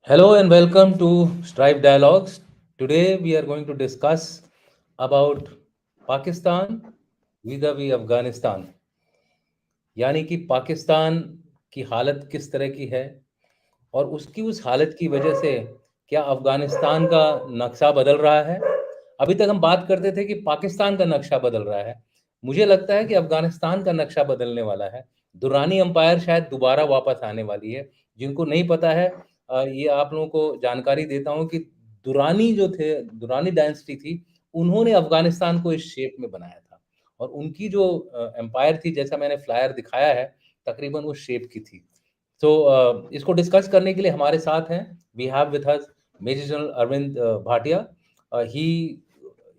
Hello and welcome to Strive Dialogues. Today we are going to discuss about Pakistan vis-a-vis Afghanistan. यानी कि पाकिस्तान की हालत किस तरह की है और उस हालत की वजह से क्या अफगानिस्तान का नक्शा बदल रहा है। अभी तक हम बात करते थे कि पाकिस्तान का नक्शा बदल रहा है। मुझे लगता है कि अफगानिस्तान का नक्शा बदलने वाला है। दुरानी एम्पायर शायद दोबारा वापस आने वाली है। जिनको नहीं पता है, ये आप लोगों को जानकारी देता हूँ कि दुरानी डायनेस्टी थी, उन्होंने अफगानिस्तान को इस शेप में बनाया था और उनकी जो एम्पायर थी, जैसा मैंने फ्लायर दिखाया है, तकरीबन उस शेप की थी। तो इसको डिस्कस करने के लिए हमारे साथ हैं, we have with us major general Arvind Bhatia. He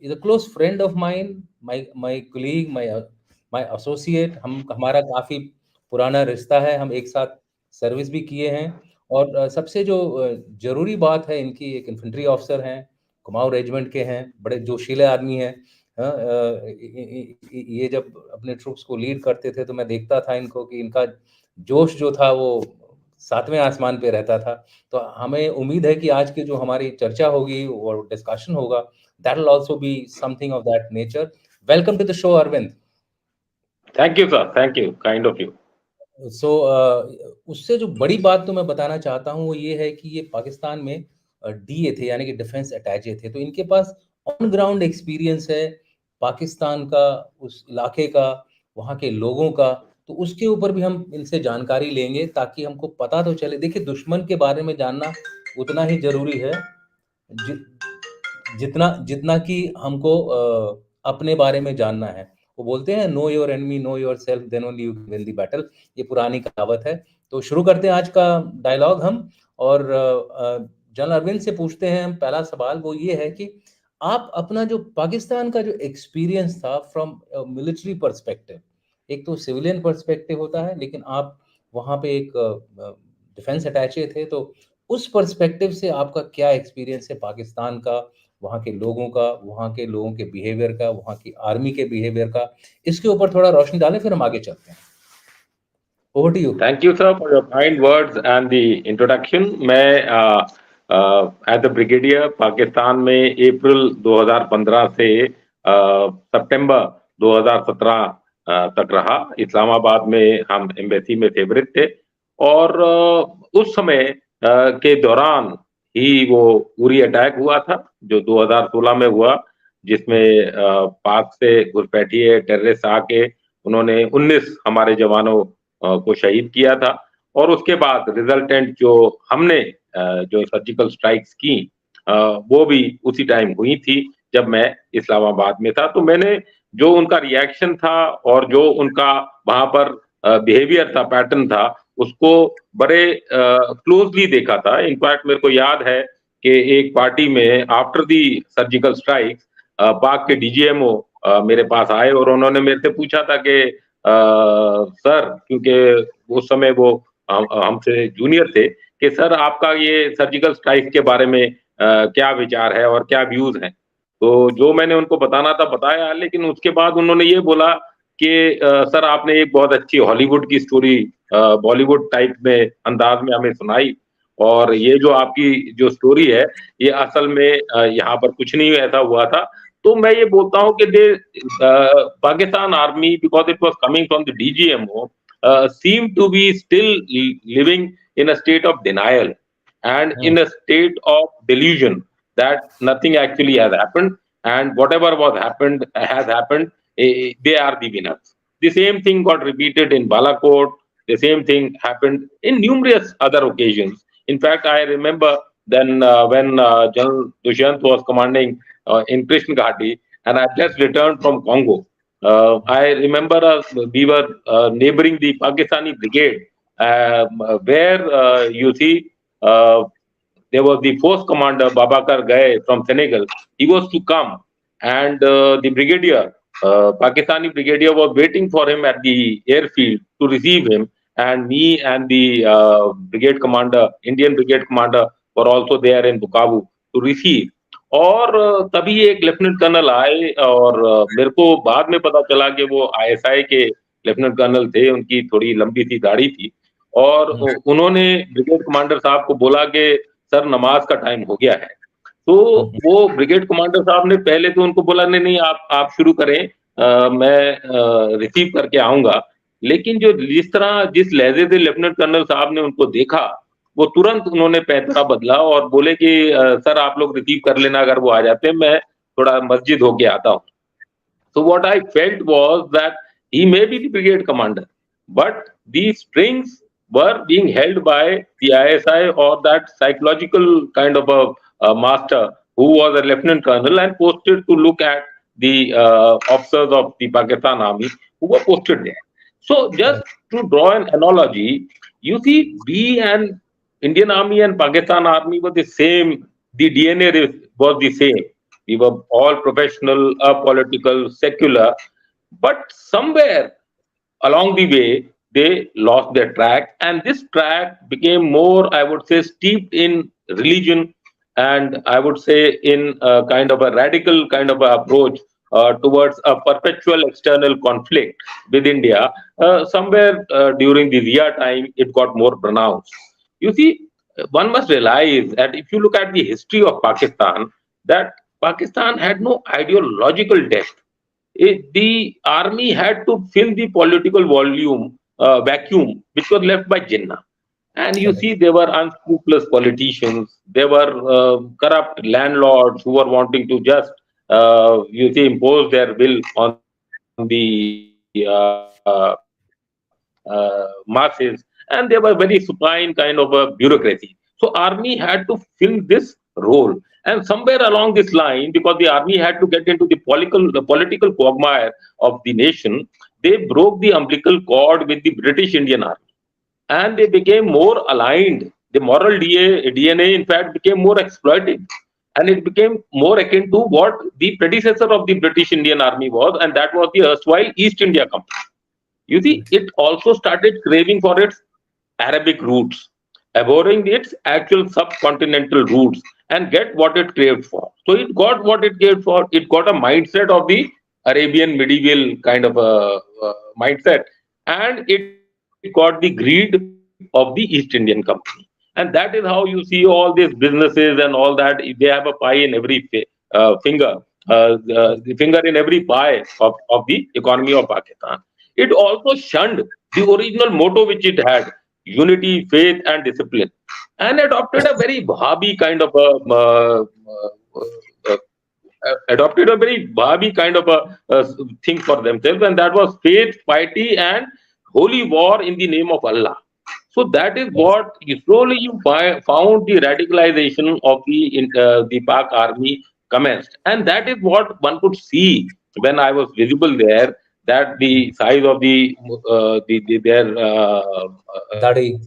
is a close friend of mine, my colleague, my associate. हम हमारा काफ़ी पुराना रिश्ता है, हम एक साथ सर्विस भी किए हैं। और सबसे जो ज़रूरी बात है, इनकी एक इन्फेंट्री ऑफिसर हैं, कुमाऊँ रेजिमेंट के हैं, बड़े जोशीले आदमी हैं। ये जब अपने ट्रूप्स को लीड करते थे तो मैं देखता था इनको कि इनका जोश जो था वो सातवें आसमान पे रहता था। तो हमें उम्मीद है कि आज की जो हमारी चर्चा होगी और डिस्कशन होगा, that will also be something of that nature. Welcome to the show Arvind. Thank you, sir. Thank you. Kind of you. सो उससे जो बड़ी बात तो मैं बताना चाहता हूँ वो ये है कि ये पाकिस्तान में डीए थे, यानी कि डिफेंस अटैचे थे, तो इनके पास ऑन ग्राउंड एक्सपीरियंस है पाकिस्तान का, उस इलाके का, वहाँ के लोगों का। तो उसके ऊपर भी हम इनसे जानकारी लेंगे ताकि हमको पता तो चले। देखिए, दुश्मन के बारे में जानना उतना ही जरूरी है जि, जितना जितना कि हमको अपने बारे में जानना है। वो बोलते हैं know your enemy, know yourself, then only you win the battle. ये पुरानी कहावत है। तो शुरू करते हैं आज का डायलॉग हम। और जनरल अरविंद से पूछते हैं हम पहला सवाल, वो ये है कि आप अपना जो पाकिस्तान का जो एक्सपीरियंस था फ्रॉम मिलिट्री पर्सपेक्टिव, एक तो सिविलियन पर्सपेक्टिव होता है, लेकिन आप वहाँ पे एक डिफेंस अटैचे थे, तो उस पर्सपेक्टिव से आपका क्या एक्सपीरियंस है पाकिस्तान का, वहाँ के लोगों का, वहाँ के लोगों के बिहेवियर का, वहाँ की आर्मी के बिहेवियर का? इसके ऊपर थोड़ा रोशनी डालें, फिर हम आगे चलते हैं। Over to you. Thank you, sir, for your kind words and the introduction. मैं एज अ ब्रिगेडियर पाकिस्तान में अप्रैल 2015 से सितंबर 2017 तक रहा। इस्लामाबाद में हम एम्बेसी में फेवरेट थे और उस समय के दौरान ही वो उरी अटैक हुआ था जो 2016 में हुआ, जिसमें पाक से घुसपैठिए टेररिस्ट आके उन्होंने 19 हमारे जवानों को शहीद किया था। और उसके बाद रिजल्टेंट जो हमने जो सर्जिकल स्ट्राइक्स की वो भी उसी टाइम हुई थी जब मैं इस्लामाबाद में था। तो मैंने जो उनका रिएक्शन था और जो उनका वहां पर बिहेवियर था, पैटर्न था, उसको बड़े क्लोजली देखा था। इनफैक्ट मेरे को याद है कि एक पार्टी में आफ्टर दी सर्जिकल स्ट्राइक्स पाक के डीजीएमओ मेरे पास आए और उन्होंने मेरे से पूछा था कि सर, क्योंकि उस समय वो हमसे जूनियर थे, कि सर आपका ये सर्जिकल स्ट्राइक के बारे में क्या विचार है और क्या व्यूज हैं। तो जो मैंने उनको बताना था बताया, लेकिन उसके बाद उन्होंने ये बोला कि सर आपने एक बहुत अच्छी हॉलीवुड की स्टोरी बॉलीवुड टाइप में अंदाज में हमें सुनाई, और ये जो आपकी जो स्टोरी है ये असल में यहाँ पर कुछ नहीं ऐसा हुआ था। तो मैं ये बोलता हूँ कि Pakistan army, because it was coming from the DGMO, seemed to be still living in a state of denial and in a state of delusion that nothing actually has happened, and whatever was happened has happened. They are the winners. The same thing got repeated in Balakot. The same thing happened in numerous other occasions. In fact, I remember then when General Durand was commanding in Krishna Ghati, and I just returned from Congo. I remember we were neighboring the Pakistani brigade, where you see there was the force commander Babakar Gaye from Senegal. He was to come, and the brigadier, Pakistani brigadier, was waiting for him at the airfield to receive him. And me and the brigade commander, Indian brigade commander, were also there in Bukavu to receive. और तभी एक lieutenant colonel आए और मेरे को बाद में पता चला कि वो आईएसआई के लेफ्टिनेंट कर्नल थे। उनकी थोड़ी लंबी सी दाढ़ी थी और उन्होंने ब्रिगेड कमांडर साहब को बोला कि सर नमाज का टाइम हो गया है। तो वो ब्रिगेड कमांडर साहब ने पहले तो उनको बोला नहीं नहीं आप शुरू करें, मैं रिसीव करके आऊंगा। लेकिन जो जिस लहजे से लेफ्टिनेंट कर्नल साहब ने उनको देखा, वो तुरंत उन्होंने पैंतरा बदला और बोले कि सर आप लोग रिसीव कर लेना, अगर वो आ जाते हैं, मैं थोड़ा मस्जिद होके आता हूँ। So what I felt was that he may be the brigade commander, but these strings were being held by the ISI or that psychological kind of a master who was a lieutenant colonel and posted to look at the officers of the Pakistan army who were posted there. So just to draw an analogy, you see, we and Indian army and Pakistan army were the same. The DNA was the same. We were all professional, apolitical, secular, but somewhere along the way they lost their track, and this track became more, I would say, steeped in religion, and I would say in a kind of a radical kind of a approach towards a perpetual external conflict with India. Somewhere during the Zia time it got more pronounced. You see, one must realize that if you look at the history of Pakistan, that Pakistan had no ideological depth. The army had to fill the political vacuum which was left by Jinnah. And you see, there were unscrupulous politicians, there were corrupt landlords who were wanting to just, you see, impose their will on the masses, and they were very supine kind of a bureaucracy. So army had to fill this role, and somewhere along this line, because the army had to get into the political quagmire of the nation, they broke the umbilical cord with the British Indian army, and they became more aligned. The moral DNA, in fact, became more exploited, and it became more akin to what the predecessor of the British Indian army was, and that was the erstwhile East India Company. You see, it also started craving for its Arabic roots, abhorring its actual subcontinental roots, and get what it craved for. So it got what it craved for. It got a mindset of the Arabian medieval kind of a mindset, and it got the greed of the East Indian Company. And that is how you see all these businesses and all that. They have a pie in every finger, the finger in every pie of the economy of Pakistan. It also shunned the original motto which it had: unity, faith, and discipline, and adopted a very Wahhabi kind of a thing for themselves, and that was faith, piety, and holy war in the name of Allah. So that is what slowly you found the radicalization of the Pak army commenced, and that is what one could see when I was visible there. That the size of their Daddy.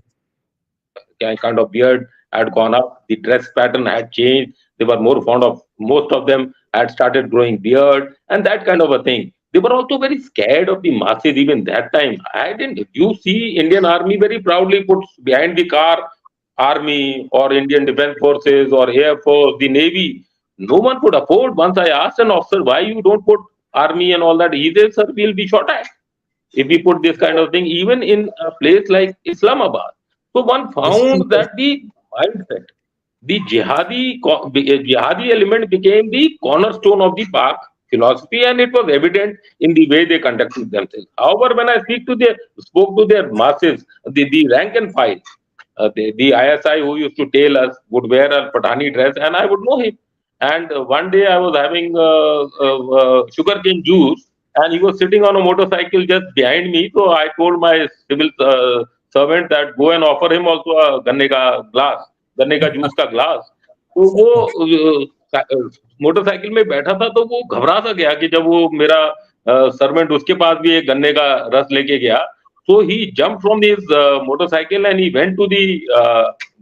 kind of beard had gone up, the dress pattern had changed. They were more fond of, most of them had started growing beard and that kind of a thing. They were also very scared of the masses even that time. I didn't, you see Indian army very proudly puts behind the car army or Indian defense forces or air force, the navy. No one could afford. Once I asked an officer, why you don't put army and all that, he said, sir, we'll be shot at if we put this kind of thing, even in a place like Islamabad. So one found that the mindset, the jihadi element became the cornerstone of the Pak philosophy, and it was evident in the way they conducted themselves. However, when I spoke to their masses, the rank and file, the ISI who used to tail us would wear a Patani dress, and I would know him. And one day I was having sugarcane juice, and he was sitting on a motorcycle just behind me. So I told my civil servant that go and offer him also a ganne ka glass, गन्ने का juice का glass. तो वो motorcycle में बैठा था, तो वो घबरा सा गया कि जब वो मेरा सर्वेंट उसके पास भी एक गन्ने का रस लेके गया. So he jumped from his motorcycle and he went to the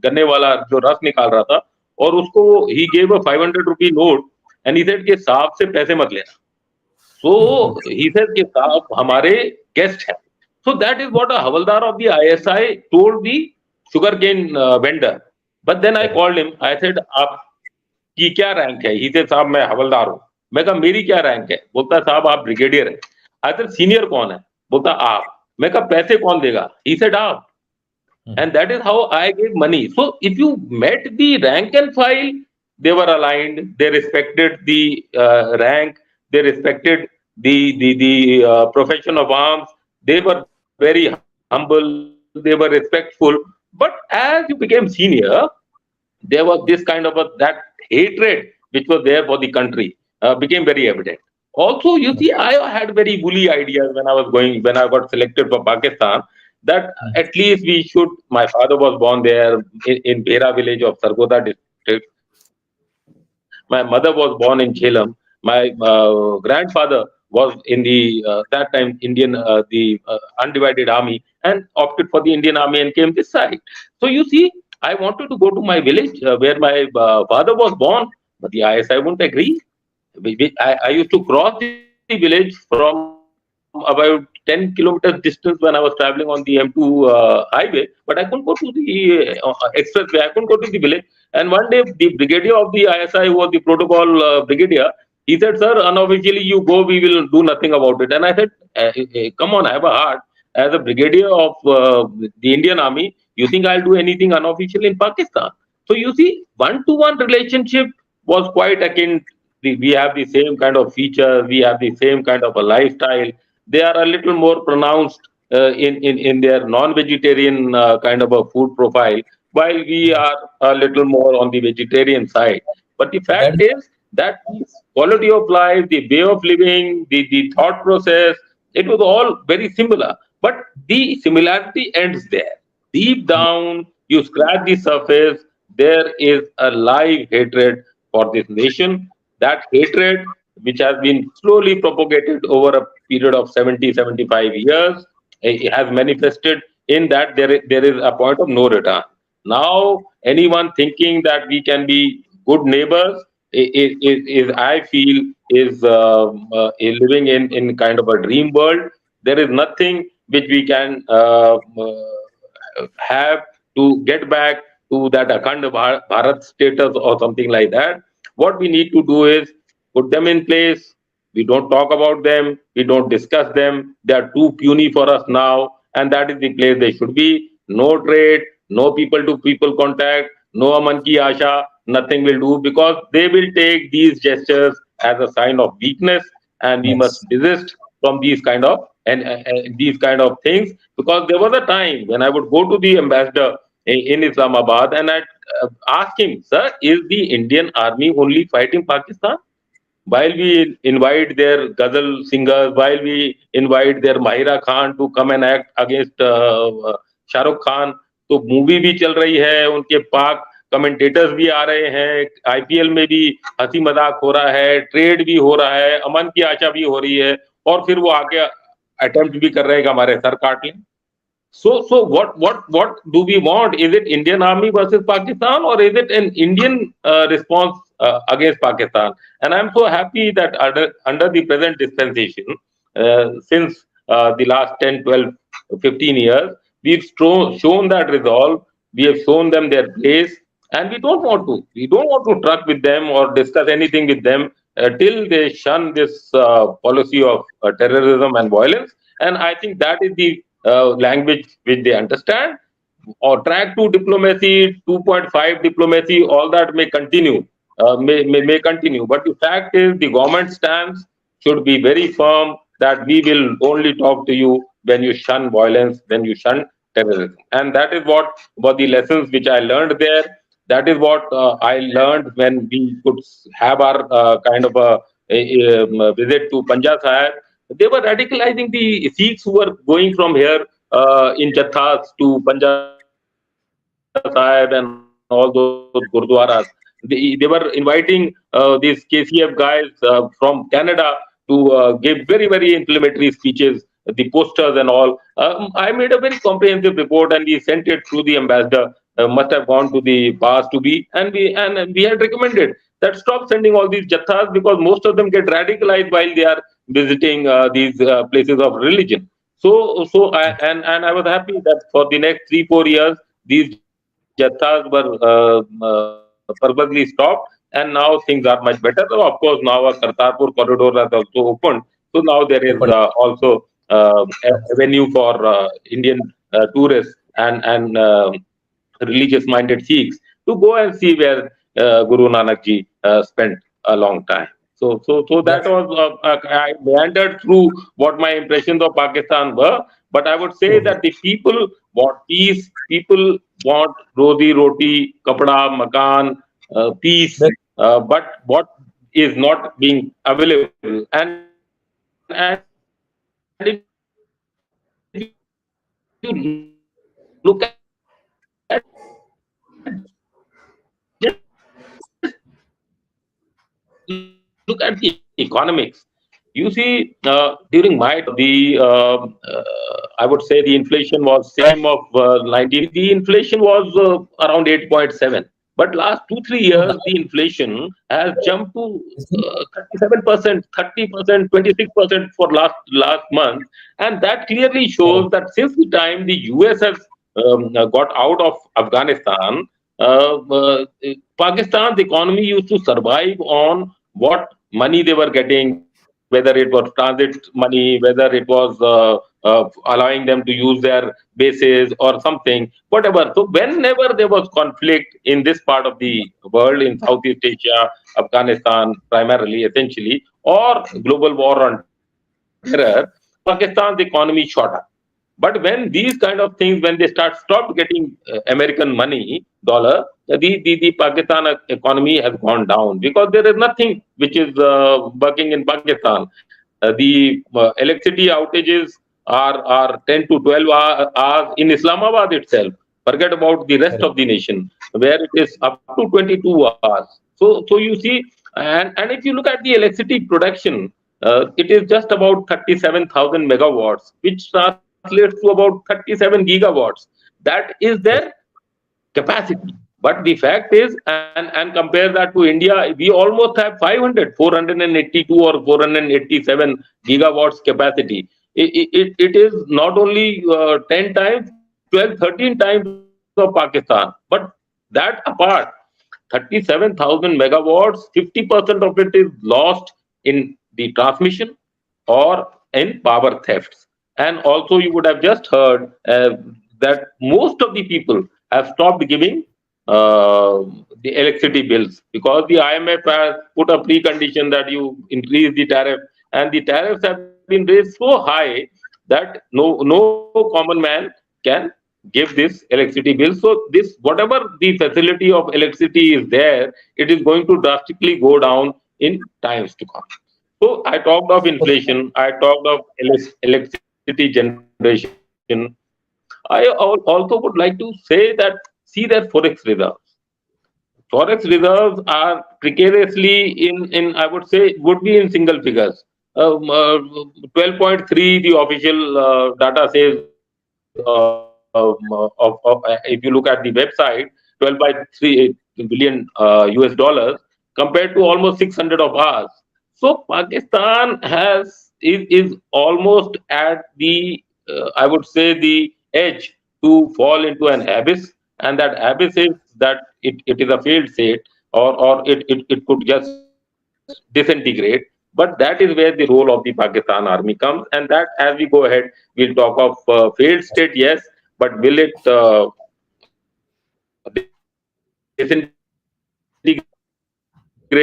गन्ने वाला जो रस निकाल रहा था, और उसको he gave a 500 rupee note and he said कि साहब से पैसे मत लेना. So he said कि साहब हमारे गेस्ट हैं. So that is what a havaldar of the ISI told the sugarcane vendor. But then I called him. I said, आपकी क्या रैंक है? He said, साहब मैं हवलदार हूँ. मैं कहा मेरी क्या रैंक है? बोलता साहब आप ब्रिगेडियर है. I said सीनियर कौन है? बोलता आप. मैं कहा पैसे कौन देगा? He said आप. And that is how I gave money. So if you met the rank and file, they were aligned. They respected the rank. They respected the profession of arms. They were very humble. They were respectful. But as you became senior, there was this kind of that hatred which was there for the country became very evident. Also, you see, I had very woolly ideas when I got selected for Pakistan, that at least we should. My father was born there in Bera village of Sargodha district. My mother was born in Jhelum. My grandfather was in the that time Indian the undivided army and opted for the Indian army and came this side. So you see, I wanted to go to my village where my father was born, but the ISI wouldn't agree. I used to cross the village from about 10 kilometers distance when I was traveling on the M2 highway, but I couldn't go to the expressway. I couldn't go to the village. And one day, the brigadier of the ISI, who was the protocol brigadier, he said, "Sir, unofficially you go, we will do nothing about it." And I said, "Come on, I have a heart. As a brigadier of the Indian Army, you think I'll do anything unofficial in Pakistan?" So you see, one-to-one relationship was quite akin. We have the same kind of features, we have the same kind of a lifestyle. They are a little more pronounced in their non-vegetarian kind of a food profile, while we are a little more on the vegetarian side. But the That fact is that the quality of life, the way of living, the thought process, it was all very similar. But the similarity ends there. Deep down, you scratch the surface, there is a live hatred for this nation. That hatred, which has been slowly propagated over a period of 70, 75 years, it has manifested in that there is a point of no return. Now, anyone thinking that we can be good neighbors is I feel, is living in kind of a dream world. There is nothing which we can have to get back to that Akhand Bharat status or something like that. What we need to do is put them in place. We don't talk about them. We don't discuss them. They are too puny for us now, and that is the place they should be. No trade, no people to people contact, no aman ki asha. Nothing will do, because they will take these gestures as a sign of weakness, and we must yes, desist from these kind of these kind of things. Because there was a time when I would go to the ambassador in Islamabad, and I'd ask him, "Sir, is the Indian army only fighting Pakistan?" While we invite their ghazal singers, while we invite their Mahira Khan to come and act against Shah Rukh Khan, तो movie भी चल रही है, उनके पाक commentators भी आ रहे हैं, आईपीएल में भी हंसी मजाक हो रहा है, ट्रेड भी हो रहा है, अमन की आशा भी हो रही है, और फिर वो आके अटेम्प्ट भी कर रहे हैं कि हमारे सर काट लें. So what do we want? Is it Indian Army versus Pakistan, or is it an Indian response against Pakistan? And I'm so happy that under the present dispensation, since the last 10, 12, 15 years, we've shown that resolve. We have shown them their place, and we don't want to truck with them or discuss anything with them till they shun this policy of terrorism and violence. And I think that is the language which they understand. Or track 2 diplomacy, 2.5 diplomacy, all that may continue, may continue. But the fact is, the government stance should be very firm, that we will only talk to you when you shun violence, when you shun terrorism. And that is what were the lessons which I learned there. That is what I learned when we could have our kind of a visit to Punjab Sahib. They were radicalizing the Sikhs who were going from here in Jathas to Punjab Sahib and all those Gurdwaras. They were inviting these KCF guys from Canada to give very, very inflammatory speeches, the posters and all. I made a very comprehensive report, and we sent it through the ambassador. Must have gone to the past to be, and we had recommended that stop sending all these jathas, because most of them get radicalized while they are visiting these places of religion. And I was happy that for the next 3-4 years these jathas were purposely stopped, and now things are much better. So of course, now a Kartarpur corridor has also opened, so now there is open. also avenue for Indian tourists and religious minded Sikhs to go and see where Guru Nanak ji spent a long time. So Yeah. that was I meandered through what my impressions of Pakistan were. But I would say Okay. that the people want peace. People want roti, kapda, makan, peace. That, But what is not being available, and if you look at look at the economics. You see, during my I would say the inflation was same of 19. The inflation was around 8.7. But last 2 3 years, that the inflation has jumped to is it? 37%, 30%, 26% for last month, and that clearly shows Correct. that since the time the US has got out of Afghanistan, Pakistan's economy used to survive on what money they were getting, whether it was transit money, whether it was allowing them to use their bases or something, whatever. So, whenever there was conflict in this part of the world, in Southeast Asia, Afghanistan, primarily, essentially, or global war on terror, Pakistan's economy shot up. But when these kind of things, when they stopped getting American money, dollar, the Pakistan economy has gone down because there is nothing which is working in Pakistan. The electricity outages are 10 to 12 hours in Islamabad itself. Forget about the rest Correct. of the nation, where it is up to 22 hours. So you see, and if you look at the electricity production, it is just about 37,000 megawatts, which translates to about 37 gigawatts. That is their Correct. capacity. But the fact is, and compare that to India, we almost have 500, 482 or 487 gigawatts capacity. It is not only 10 times, 12, 13 times of Pakistan. But that apart, 37,000 megawatts, 50% of it is lost in the transmission or in power thefts. And also, you would have just heard that most of the people have stopped giving the electricity bills because the IMF has put a precondition that you increase the tariff, and the tariffs have been raised so high that no common man can give this electricity bill. So this, whatever the facility of electricity is there, it is going to drastically go down in times to come. So I talked of Okay. inflation, I talked of electricity generation. I also would like to say that see their forex reserves. Forex reserves are precariously in I would say would be in single figures. 12.3 the official data says if you look at the website, 12.3 billion US dollars compared to almost 600 of ours. So Pakistan is almost at the I would say the edge to fall into an abyss, and that abyss is that it is a failed state, or it could just disintegrate. But that is where the role of the Pakistan army comes, and that as we go ahead, we'll talk of failed state, yes, but will it disintegrate? Will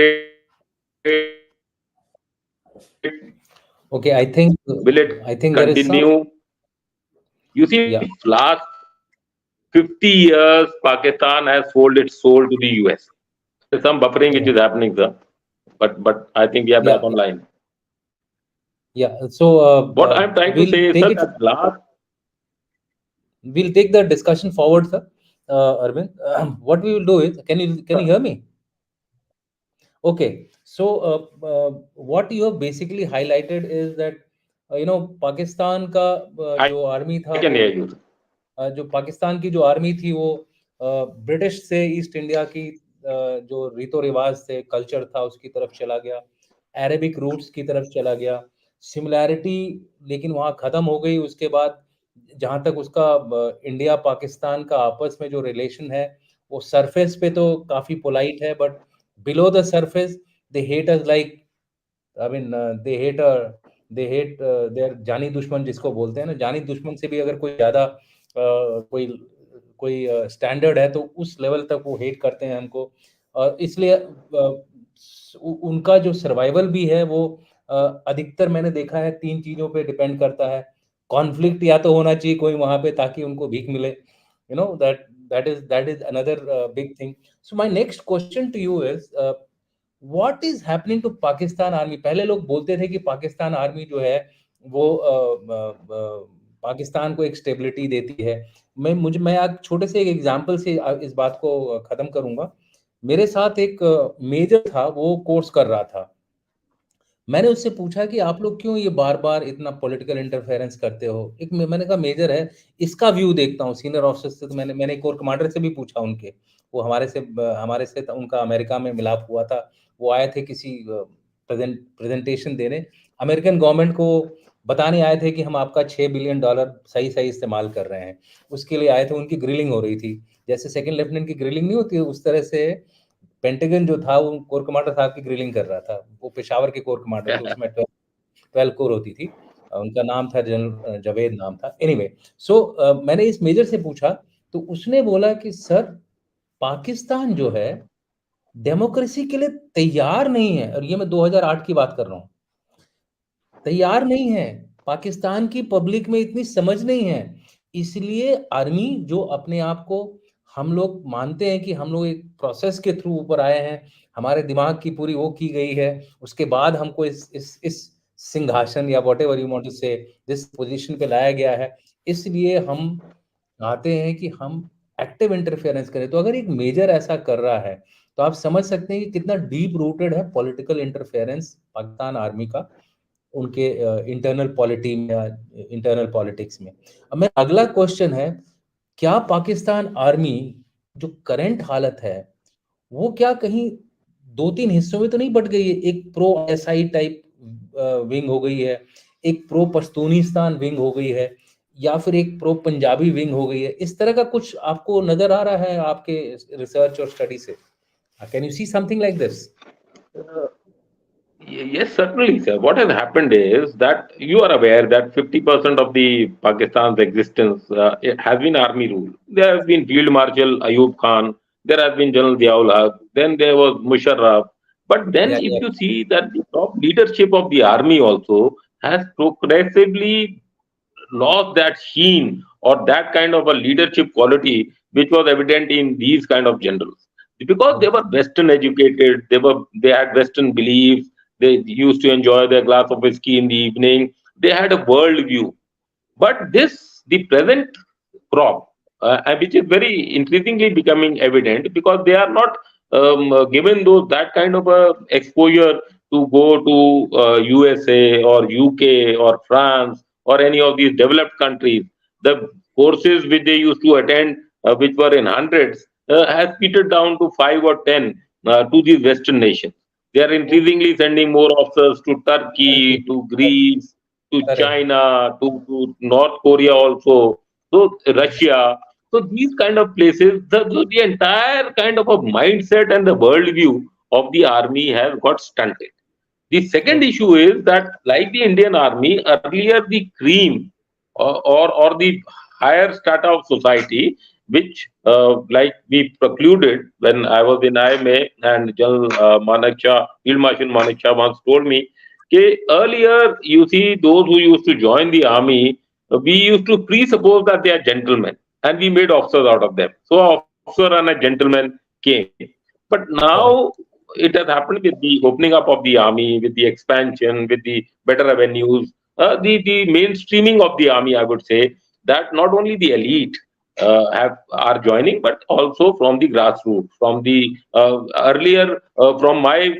it continue? Okay. I think there is some. You see, last Yeah. 50 years, Pakistan has sold its soul to the US. There is some buffering which is Yeah. happening, sir. But I think we are back Yeah. online. Yeah. So What I'm trying to we'll say is, take sir, it. that last We'll take the discussion forward, sir. Arvind, what we will do is, can you hear me? Okay. So what you have basically highlighted is that Pakistan का जो army I था can वो hear you. जो पाकिस्तान की जो army थी वो British से ईस्ट इंडिया की जो रीतो रिवाज थे, कल्चर था, उसकी तरफ चला गया, अरेबिक रूट्स की तरफ चला गया, सिमिलैरिटी लेकिन वहाँ खत्म हो गई। उसके बाद जहाँ तक उसका इंडिया पाकिस्तान का आपस में जो रिलेशन है, वो सरफेस पे तो काफी पोलाइट है, but below the surface they hate us like, I mean they hate their जानी दुश्मन जिसको बोलते हैं ना, जानी दुश्मन से भी अगर कोई ज्यादा कोई कोई स्टैंडर्ड है, तो उस लेवल तक वो हेट करते हैं हमको। और इसलिए उनका जो सर्वाइवल भी है वो अधिकतर मैंने देखा है 3 चीज़ों पे डिपेंड करता है। कॉन्फ्लिक्ट या तो होना चाहिए कोई वहाँ पे, ताकि उनको भीख मिले, you know, that is another big thing. So my next question to you is, what is happening to Pakistan army? पहले लोग बोलते थे कि पाकिस्तान आर्मी जो है वो पाकिस्तान को एक स्टेबिलिटी देती है। मैं आज छोटे से एक एग्जांपल से इस बात को खत्म करूंगा। मेरे साथ एक मेजर था, वो कोर्स कर रहा था। मैंने उससे पूछा कि आप लोग क्यों ये बार-बार इतना पॉलिटिकल इंटरफेरेंस करते हो? मैंने कहा मेजर है, इसका व्यू देखता हूँ। सीनियर ऑफिसर से तो मैंने एक और कमांडर से भी पूछा उनके। वो हमारे से उनका अमेरिका में मिलाप हुआ था। वो आए थे किसी प्रेजेंटेशन देने। अमेरिकन गवर्नमेंट को बताने आए थे कि हम आपका $6 बिलियन सही-सही इस्तेमाल कर रहे हैं। उसके लिए आए थे, उनकी ग्रिलिंग हो रही थी। जैसे सेकंड लेफ्टिनेंट की ग्रिलिंग नहीं होती है, उस तरह से पेंटागन जो था, वो कोर कमांडर साहब की ग्रिलिंग कर रहा था। वो पेशावर के कोर कमांडर थे, उसमें 12 कोर होती थी। उनका नाम था जनरल जावेद नाम था। एनीवे, मैंने इस मेजर से पूछा, तो उसने बोला कि सर, पाकिस्तान जो है डेमोक्रेसी के लिए तैयार नहीं है। और ये मैं 2008 की बात कर रहा हूँ। तैयार नहीं है। पाकिस्तान की पब्लिक में इतनी समझ नहीं है। इसलिए आर्मी जो अपने आप को, हम लोग मानते हैं कि हम लोग एक प्रोसेस के थ्रू ऊपर आए हैं, हमारे दिमाग की पूरी वो की गई है, उसके बाद हमको इस सिंहासन या व्हाटएवर यू वांट टू से, जिस पोजीशन पे लाया गया है, इसलिए हम चाहते हैं कि हम एक्टिव इंटरफेरेंस करें। तो अगर एक मेजर ऐसा कर रहा है, तो आप समझ सकते हैं कि कितना डीप रूटेड है पॉलिटिकल इंटरफेरेंस पाकिस्तान आर्मी का उनके इंटरनल पॉलिटी में या इंटरनल पॉलिटिक्स में। अब मैं अगला क्वेश्चन है, क्या पाकिस्तान आर्मी जो करंट हालत है, वो क्या कहीं 2-3 हिस्सों में तो नहीं बट गई है? एक प्रो एसआई टाइप विंग हो गई है, एक प्रो पश्तूनिस्तान विंग हो गई है, या फिर एक प्रो पंजाबी विंग हो गई है? इस तरह का कुछ आपको नजर आ रहा है आपके रिसर्च और स्टडी से? Can you see something like this? Yes, certainly, sir. What has happened is that you are aware that 50% of the Pakistan's existence it has been army rule. There has been Field Marshal Ayub Khan, there has been General Ziaul Haq, then there was Musharraf. But then, Yeah, if yeah. you see that the top leadership of the army also has progressively lost that sheen or that kind of a leadership quality which was evident in these kind of generals, because they were western educated, they had western beliefs, they used to enjoy their glass of whiskey in the evening, they had a world view. But this, the present crop, which is very increasingly becoming evident, because they are not given those that kind of a exposure to go to USA or UK or France or any of these developed countries. The courses which they used to attend, which were in hundreds, has petered down to 5 or 10 to these Western nations. They are increasingly sending more officers to Turkey, to Greece, to Correct. China, to North Korea also, so Russia. So these kind of places, the entire kind of a mindset and the worldview of the army has got stunted. The second Okay. issue is that, like the Indian Army, earlier the cream or the higher strata of society, which like we precluded when I was in IMA, and General Manak Shah, Field Marshal Manak Shah once told me, okay, earlier you see those who used to join the army, we used to presuppose that they are gentlemen, and we made officers out of them. So, an officer and a gentleman came. But Correct. now it has happened with the opening up of the army, with the expansion, with the better avenues, the mainstreaming of the army, I would say, that not only the elite are joining, but also from the grassroots, from the earlier from my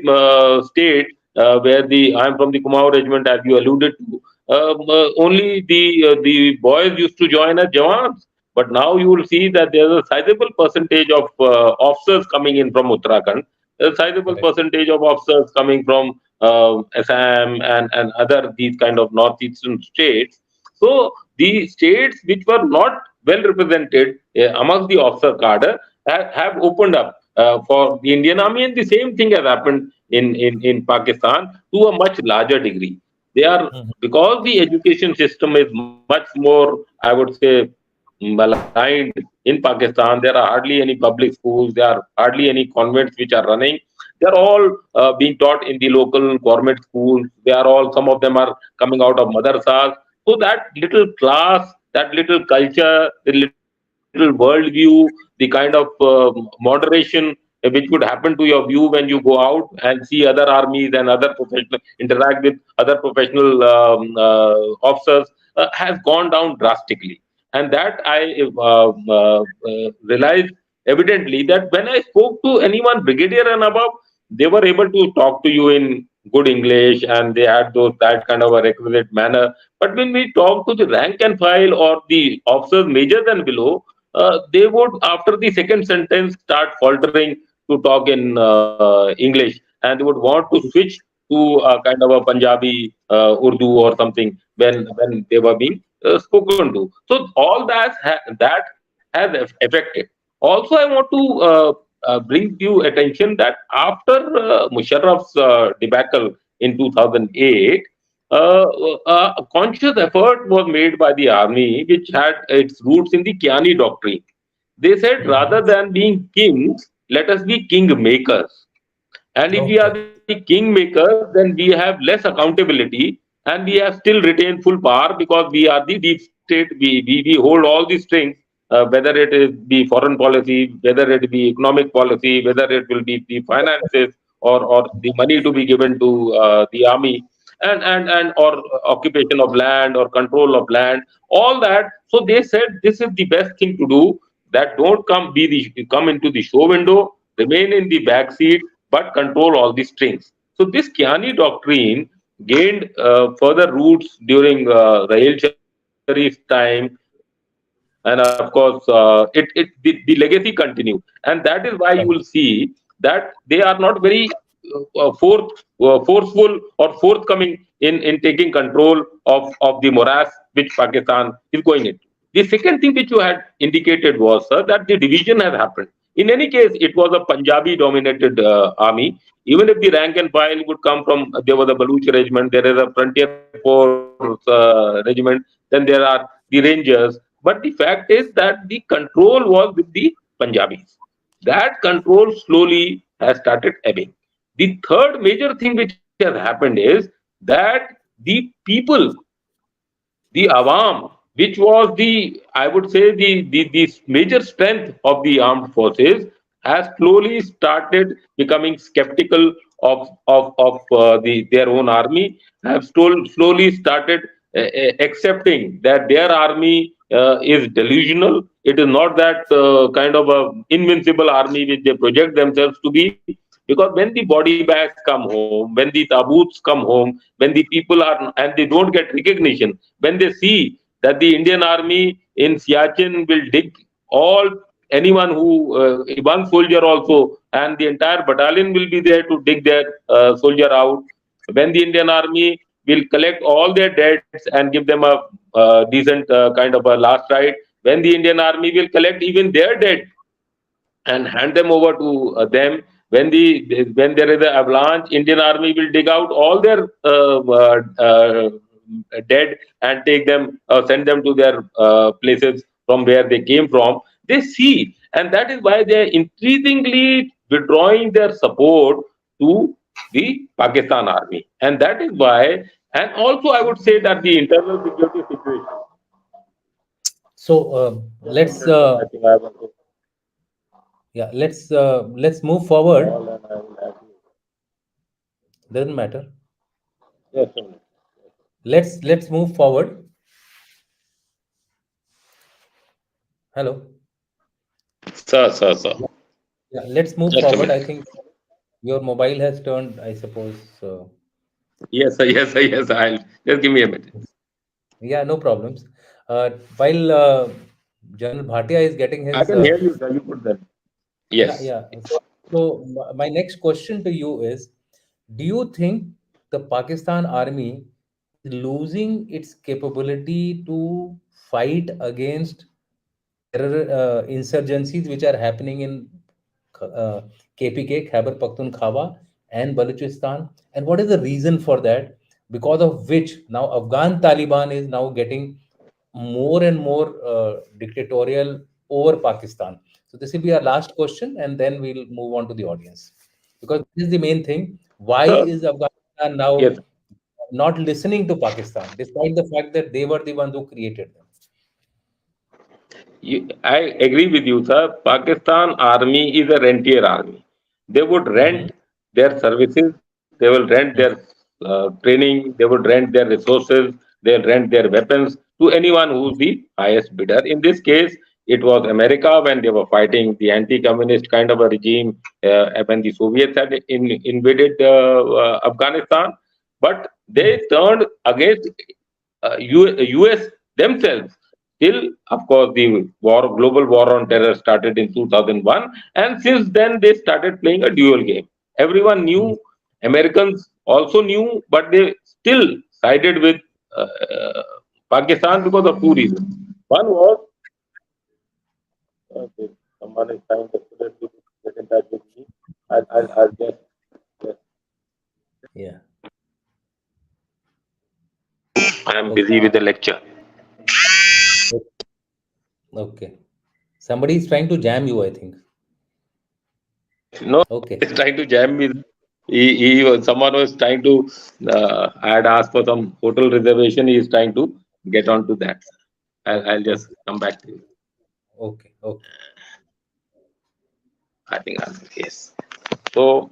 state, where the I am from the Kumaon regiment, as you alluded to. Only the boys used to join as Jawans, but now you will see that there is a sizable percentage of officers coming in from Uttarakhand, a sizable Correct. percentage of officers coming from Assam and other these kind of northeastern states. So the states which were not well represented amongst the officer cadre have opened up for the Indian Army, and the same thing has happened in Pakistan to a much larger degree. They are, Mhm. because the education system is much more, I would say, maligned in Pakistan. There are hardly any public schools. There are hardly any convents which are running. They are all being taught in the local government schools. They are all, some of them are coming out of madrasas. So that little class, that little culture, the little worldview, the kind of moderation which would happen to your view when you go out and see other armies and other professional, interact with other professional officers, has gone down drastically. And that I realized evidently, that when I spoke to anyone brigadier and above, they were able to talk to you in good English, and they had those, that kind of a requisite manner. But when we talk to the rank and file or the officers major than below, they would, after the second sentence, start faltering to talk in English, and they would want to switch to a kind of a Punjabi, Urdu or something, when they were being spoken to. So all that has affected. Also, I want to bring to you attention that after Musharraf's debacle in 2008, a conscious effort was made by the army, which had its roots in the Kiani doctrine. They said, rather Mhm. than being kings, let us be king makers. And if we are Okay. the kingmakers, then we have less accountability, and we have still retained full power because we are the deep state. We hold all the strings, whether it is the foreign policy, whether it be economic policy, whether it will be the finances, or the money to be given to the army, and or occupation of land or control of land, all that. So they said this is the best thing to do. That don't come into the show window, remain in the back seat, but control all the strings. So this Kiani doctrine gained further roots during Rahil Sharif's time, and of course, the legacy continued, and that is why you will Right. see that they are not very forceful or forthcoming in taking control of the morass which Pakistan is going into. The second thing which you had indicated was, sir, that the division has happened. In any case, it was a Punjabi dominated army. Even if the rank and file would come from, there was a Baluch regiment, there is a Frontier Force regiment, then there are the Rangers. But the fact is that the control was with the Punjabis. That control slowly has started ebbing. The third major thing which has happened is that the people, the Awam, which was the, I would say, the major strength of the armed forces, has slowly started becoming skeptical of their own army, have slowly started accepting that their army is delusional. It is not that kind of a invincible army which they project themselves to be. Because when the body bags come home, when the taboos come home, when the people are and they don't get recognition, when they see that the Indian army in Siachen will dig all, anyone who one soldier also, and the entire battalion will be there to dig their soldier out. When the Indian army will collect all their debts and give them a decent kind of a last ride, when the Indian army will collect even their debt and hand them over to them. When there is an avalanche, Indian army will dig out all their dead and take them, send them to their places from where they came from. They see, and that is why they are increasingly withdrawing their support to the Pakistan army, and that is why. And also, I would say that the internal security situation. So Just a let's minute, sir. I think I want to yeah, let's move forward. call and I will add you. Doesn't matter. Yes, sir. Let's move forward. Hello. Sir. Yeah, let's move Just a forward. minute. I think your mobile has turned, I suppose. Yes, sir. Yes, sir. Yes, sir. I'll just give me a minute. Yeah, no problems. While General Bhatia is getting I his can hear you, sir. You put that. yeah, Yes. yeah. So my next question to you is, do you think the Pakistan army is losing its capability to fight against terror insurgencies which are happening in uh, KPK, Khyber Pakhtunkhwa, and Balochistan? And what is the reason for that? Because of which now Afghan Taliban is now getting more and more dictatorial over Pakistan. So this will be our last question, and then we'll move on to the audience, because this is the main thing. Why Sir, is Afghanistan now yes, not listening to Pakistan, despite the fact that they were the ones who created them? I agree with you, sir. Pakistan army is a rentier army. They would Mm-hmm. rent their services, they will rent their training, they would rent their resources, they'll rent their weapons to anyone who's the highest bidder. In this case, it was America when they were fighting the anti-communist kind of a regime when the Soviets had invaded Afghanistan, but they turned against US themselves. Till, of course, the global war on terror started in 2001, and since then they started playing a dual game. Everyone knew, Americans also knew, but they still sided with uh, Pakistan because of two reasons. One was, okay, someone is trying desperately to get in touch with me. I'll just, Yeah. I'm Okay. busy with the lecture. Okay. Somebody is trying to jam you, I think. No, Okay. he's trying to jam me. Someone was trying to. I had asked for some hotel reservation. He is trying to get onto that. I'll just Okay. come back to you. Okay. Okay. I think yes. So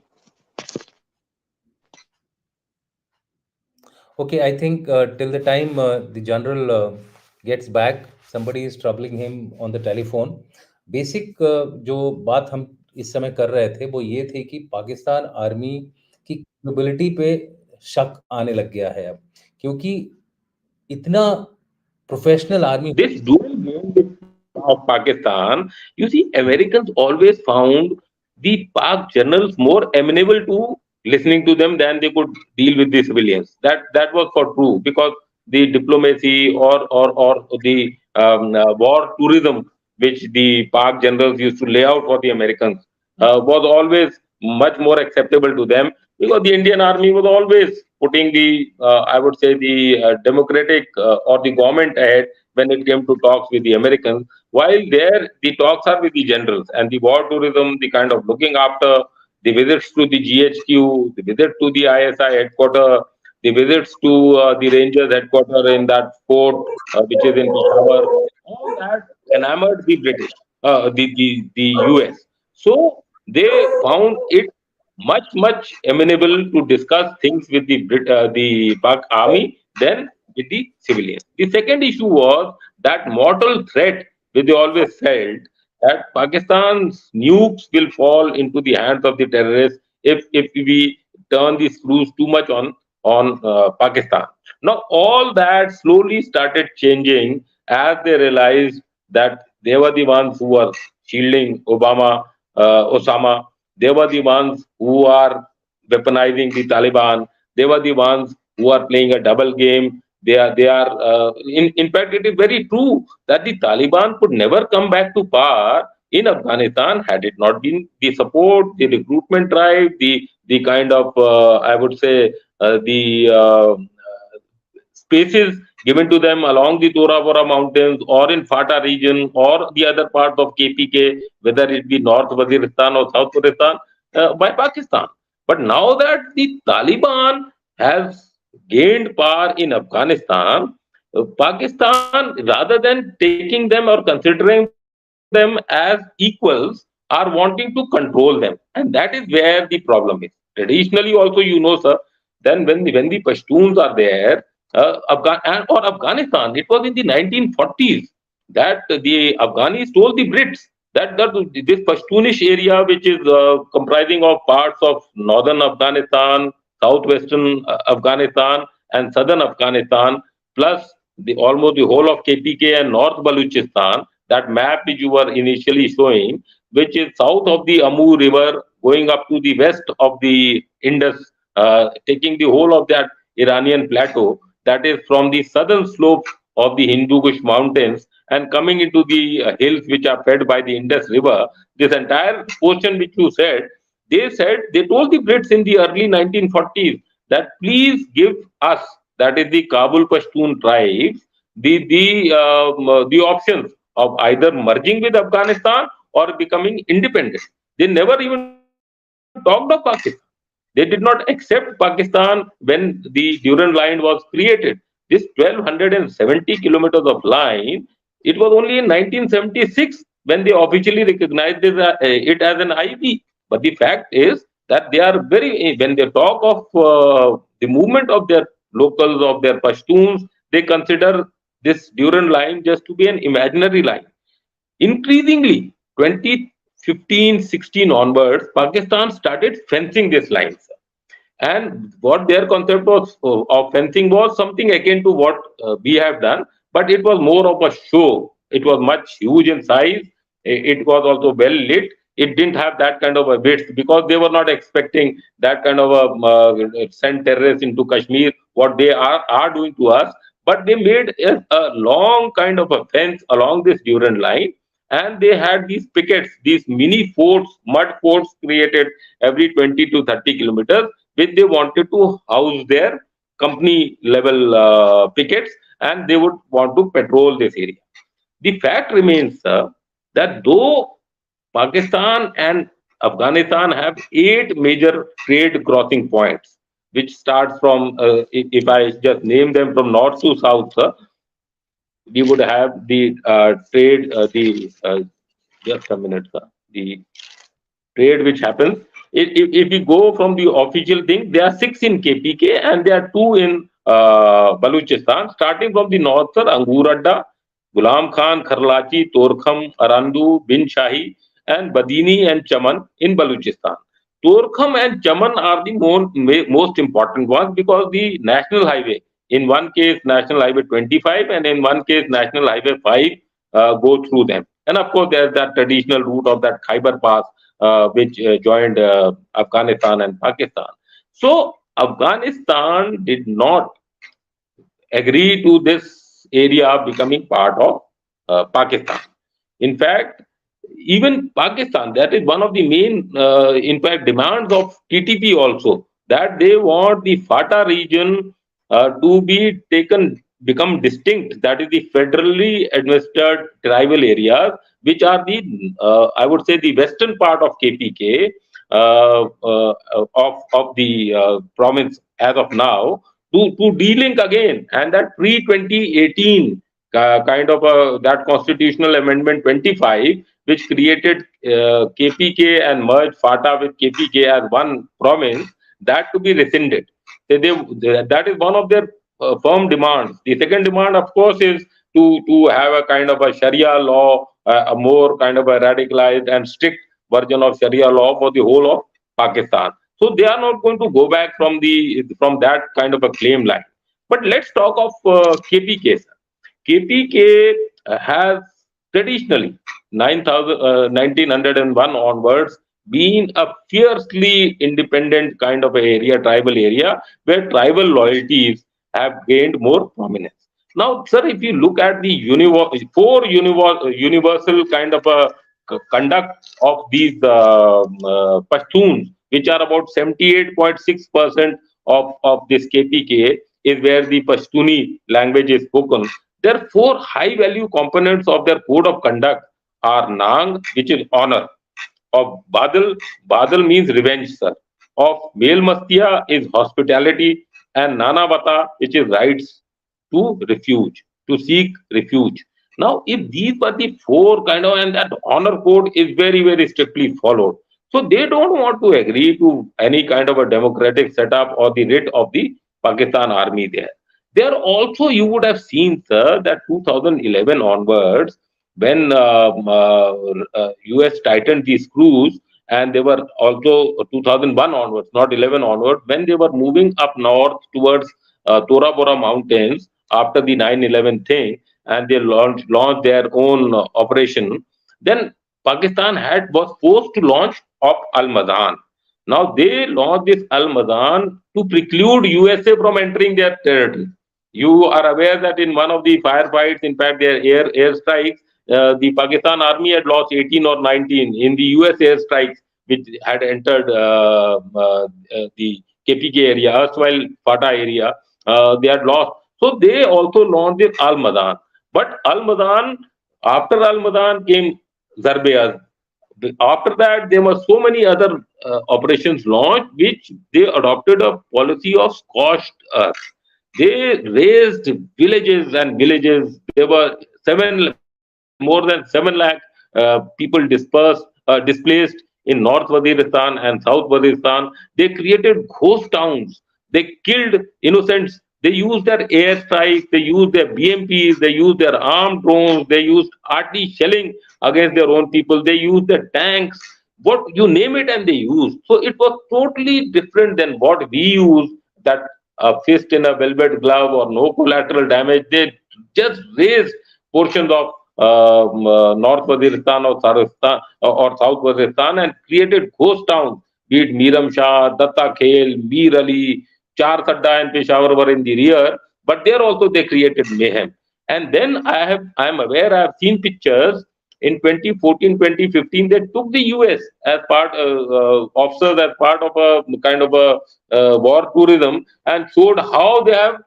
Okay, I think till the time the general gets back, somebody is troubling him on the telephone. Basic जो बात हम इस समय कर रहे थे वो ये थे कि पाकिस्तान आर्मी की कैपेबिलिटी पे शक आने लग गया है अब, क्योंकि इतना professional army. this dual game of Pakistan, you see, Americans always found the Pak generals more amenable to listening to them than they could deal with the civilians. That was for true because the diplomacy or the war tourism which the Pak generals used to lay out for the Americans was always much more acceptable to them because the Indian army was always putting the I would say the democratic or the government ahead when it came to talks with the Americans. While there, the talks are with the generals and the war tourism, the kind of looking after the visits to the GHQ, the visit to the ISI headquarters, the visits to the Rangers headquarters in that fort, which is in Peshawar, all that enamored the British, the US. So they found it much amenable to discuss things with the Pak army than with the civilians. The second issue was that mortal threat which they always felt that Pakistan's nukes will fall into the hands of the terrorists if we turn the screws too much on Pakistan. Now all that slowly started changing as they realized that they were the ones who were shielding Osama. They were the ones who are weaponizing the Taliban. They were the ones who are playing a double game. They are. In fact, it is very true that the Taliban could never come back to power in Afghanistan had it not been the support, the recruitment drive, the kind of I would say the spaces given to them along the Tora Bora mountains or in Fata region or the other parts of KPK, whether it be North Waziristan or South Waziristan, by Pakistan. But now that the Taliban has gained power in Afghanistan, Pakistan, rather than taking them or considering them as equals, are wanting to control them. And that is where the problem is. Traditionally, also, sir, then when the Pashtuns are there, or Afghanistan. It was in the 1940s that the Afghanis told the Brits that this Pashtunish area, which is comprising of parts of northern Afghanistan, southwestern Afghanistan, and southern Afghanistan, plus the almost the whole of KPK and North Baluchistan, that map which you were initially showing, which is south of the Amur River, going up to the west of the Indus, taking the whole of that Iranian plateau, that is from the southern slopes of the Hindu Kush mountains and coming into the hills which are fed by the Indus River. This entire portion which you said, they told the Brits in the early 1940s that please give us, that is the Kabul Pashtun tribes, the options of either merging with Afghanistan or becoming independent. They never even talked of Pakistan. They did not accept Pakistan when the Durand line was created. This 1270 kilometers of line, it was only in 1976 when they officially recognized it as an IV. But the fact is that they are very, when they talk of the movement of their locals, of their Pashtuns, they consider this Durand line just to be an imaginary line. Increasingly, 2015-16 onwards, Pakistan started fencing these lines. And what their concept was of fencing was something akin to what we have done, but it was more of a show. It was much huge in size. It was also well lit. It didn't have that kind of a width because they were not expecting that kind of a send terrorists into Kashmir, what they are doing to us. But they made a long kind of a fence along this Durand line, and they had these pickets, these mini forts, mud forts created every 20 to 30 kilometers, which they wanted to house their company level pickets, and they would want to patrol this area. The fact remains that though Pakistan and Afghanistan have 8 major trade crossing points, which starts from, if I just name them from north to south, we would have the trade, just a minute, the trade which happens. If we go from the official thing, there are 6 in KPK and there are 2 in Baluchistan. Starting from the north, sir, Angur Adda, Gulam Khan, Kharlachi, Torkham, Arandu, Bin Shahi, and Badini and Chaman in Baluchistan. Torkham and Chaman are the most important ones because the national highway, in one case National Highway 25 and in one case National Highway 5 go through them. And of course, there's that traditional route of that Khyber Pass which joined Afghanistan and Pakistan. So Afghanistan did not agree to this area becoming part of Pakistan. In fact, even Pakistan, that is one of the main, in fact, demands of TTP also, that they want the FATA region to be taken, become distinct, that is the federally administered tribal areas, which are the, I would say, the western part of KPK, of the province as of now, to de-link again. And that pre-2018 kind of that constitutional amendment 25, which created KPK and merged FATA with KPK as one province, that to be rescinded. That is one of their firm demands. The second demand, of course, is to have a kind of a Sharia law, a more kind of a radicalized and strict version of Sharia law for the whole of Pakistan. So they are not going to go back from that kind of a claim line. But let's talk of KPK. KPK has traditionally 1901 onwards been a fiercely independent kind of area, tribal area, where tribal loyalties have gained more prominence. Now, sir, if you look at the universal kind of a conduct of these Pashtuns, which are about 78.6% of this KPK, is where the Pashtuni language is spoken. There are 4 high value components of their code of conduct are Nang, which is honor; of Badal means revenge, sir; of Melmastia is hospitality; and Nanavata, which is rights to refuge, to seek refuge. Now, if these were the 4 kind of, and that honor code is very, very strictly followed. So they don't want to agree to any kind of a democratic setup or the writ of the Pakistan army there. There also, you would have seen, sir, that 2011 onwards, when US tightened the screws, and they were also 2001 onwards, not 11 onwards, when they were moving up north towards Tora Bora mountains after the 9/11 thing, and they launched their own operation. Then Pakistan was forced to launch Op Al Madan. Now they launched this Al Madan to preclude USA from entering their territory. You are aware that in one of the firefights, in fact, their air strikes, the Pakistan army had lost 18 or 19 in the US airstrikes, which had entered the KPK area, erstwhile FATA area. They had lost. So they also launched this Al Madan. But Al Madan, after Al Madan came Zarbeaz. After that, there were so many other operations launched, which they adopted a policy of scorched earth. They raised villages and villages. There were more than 7 lakh people displaced in North Waziristan and South Waziristan. They created ghost towns. They killed innocents. They used their airstrikes. They used their BMPs. They used their armed drones. They used RT shelling against their own people. They used their tanks. What you name it, and they used. So it was totally different than what we use. That a fist in a velvet glove or no collateral damage. They just raised portions of North Waziristan or South Waziristan and created ghost towns, be it Miram Shah, Datta Khel, Mir Ali, Char Sadda and Peshawar were in the rear, but there also they created mayhem. And then I am aware, I have seen pictures in 2014, 2015, they took the US as officers as part of a kind of a war tourism and showed how they have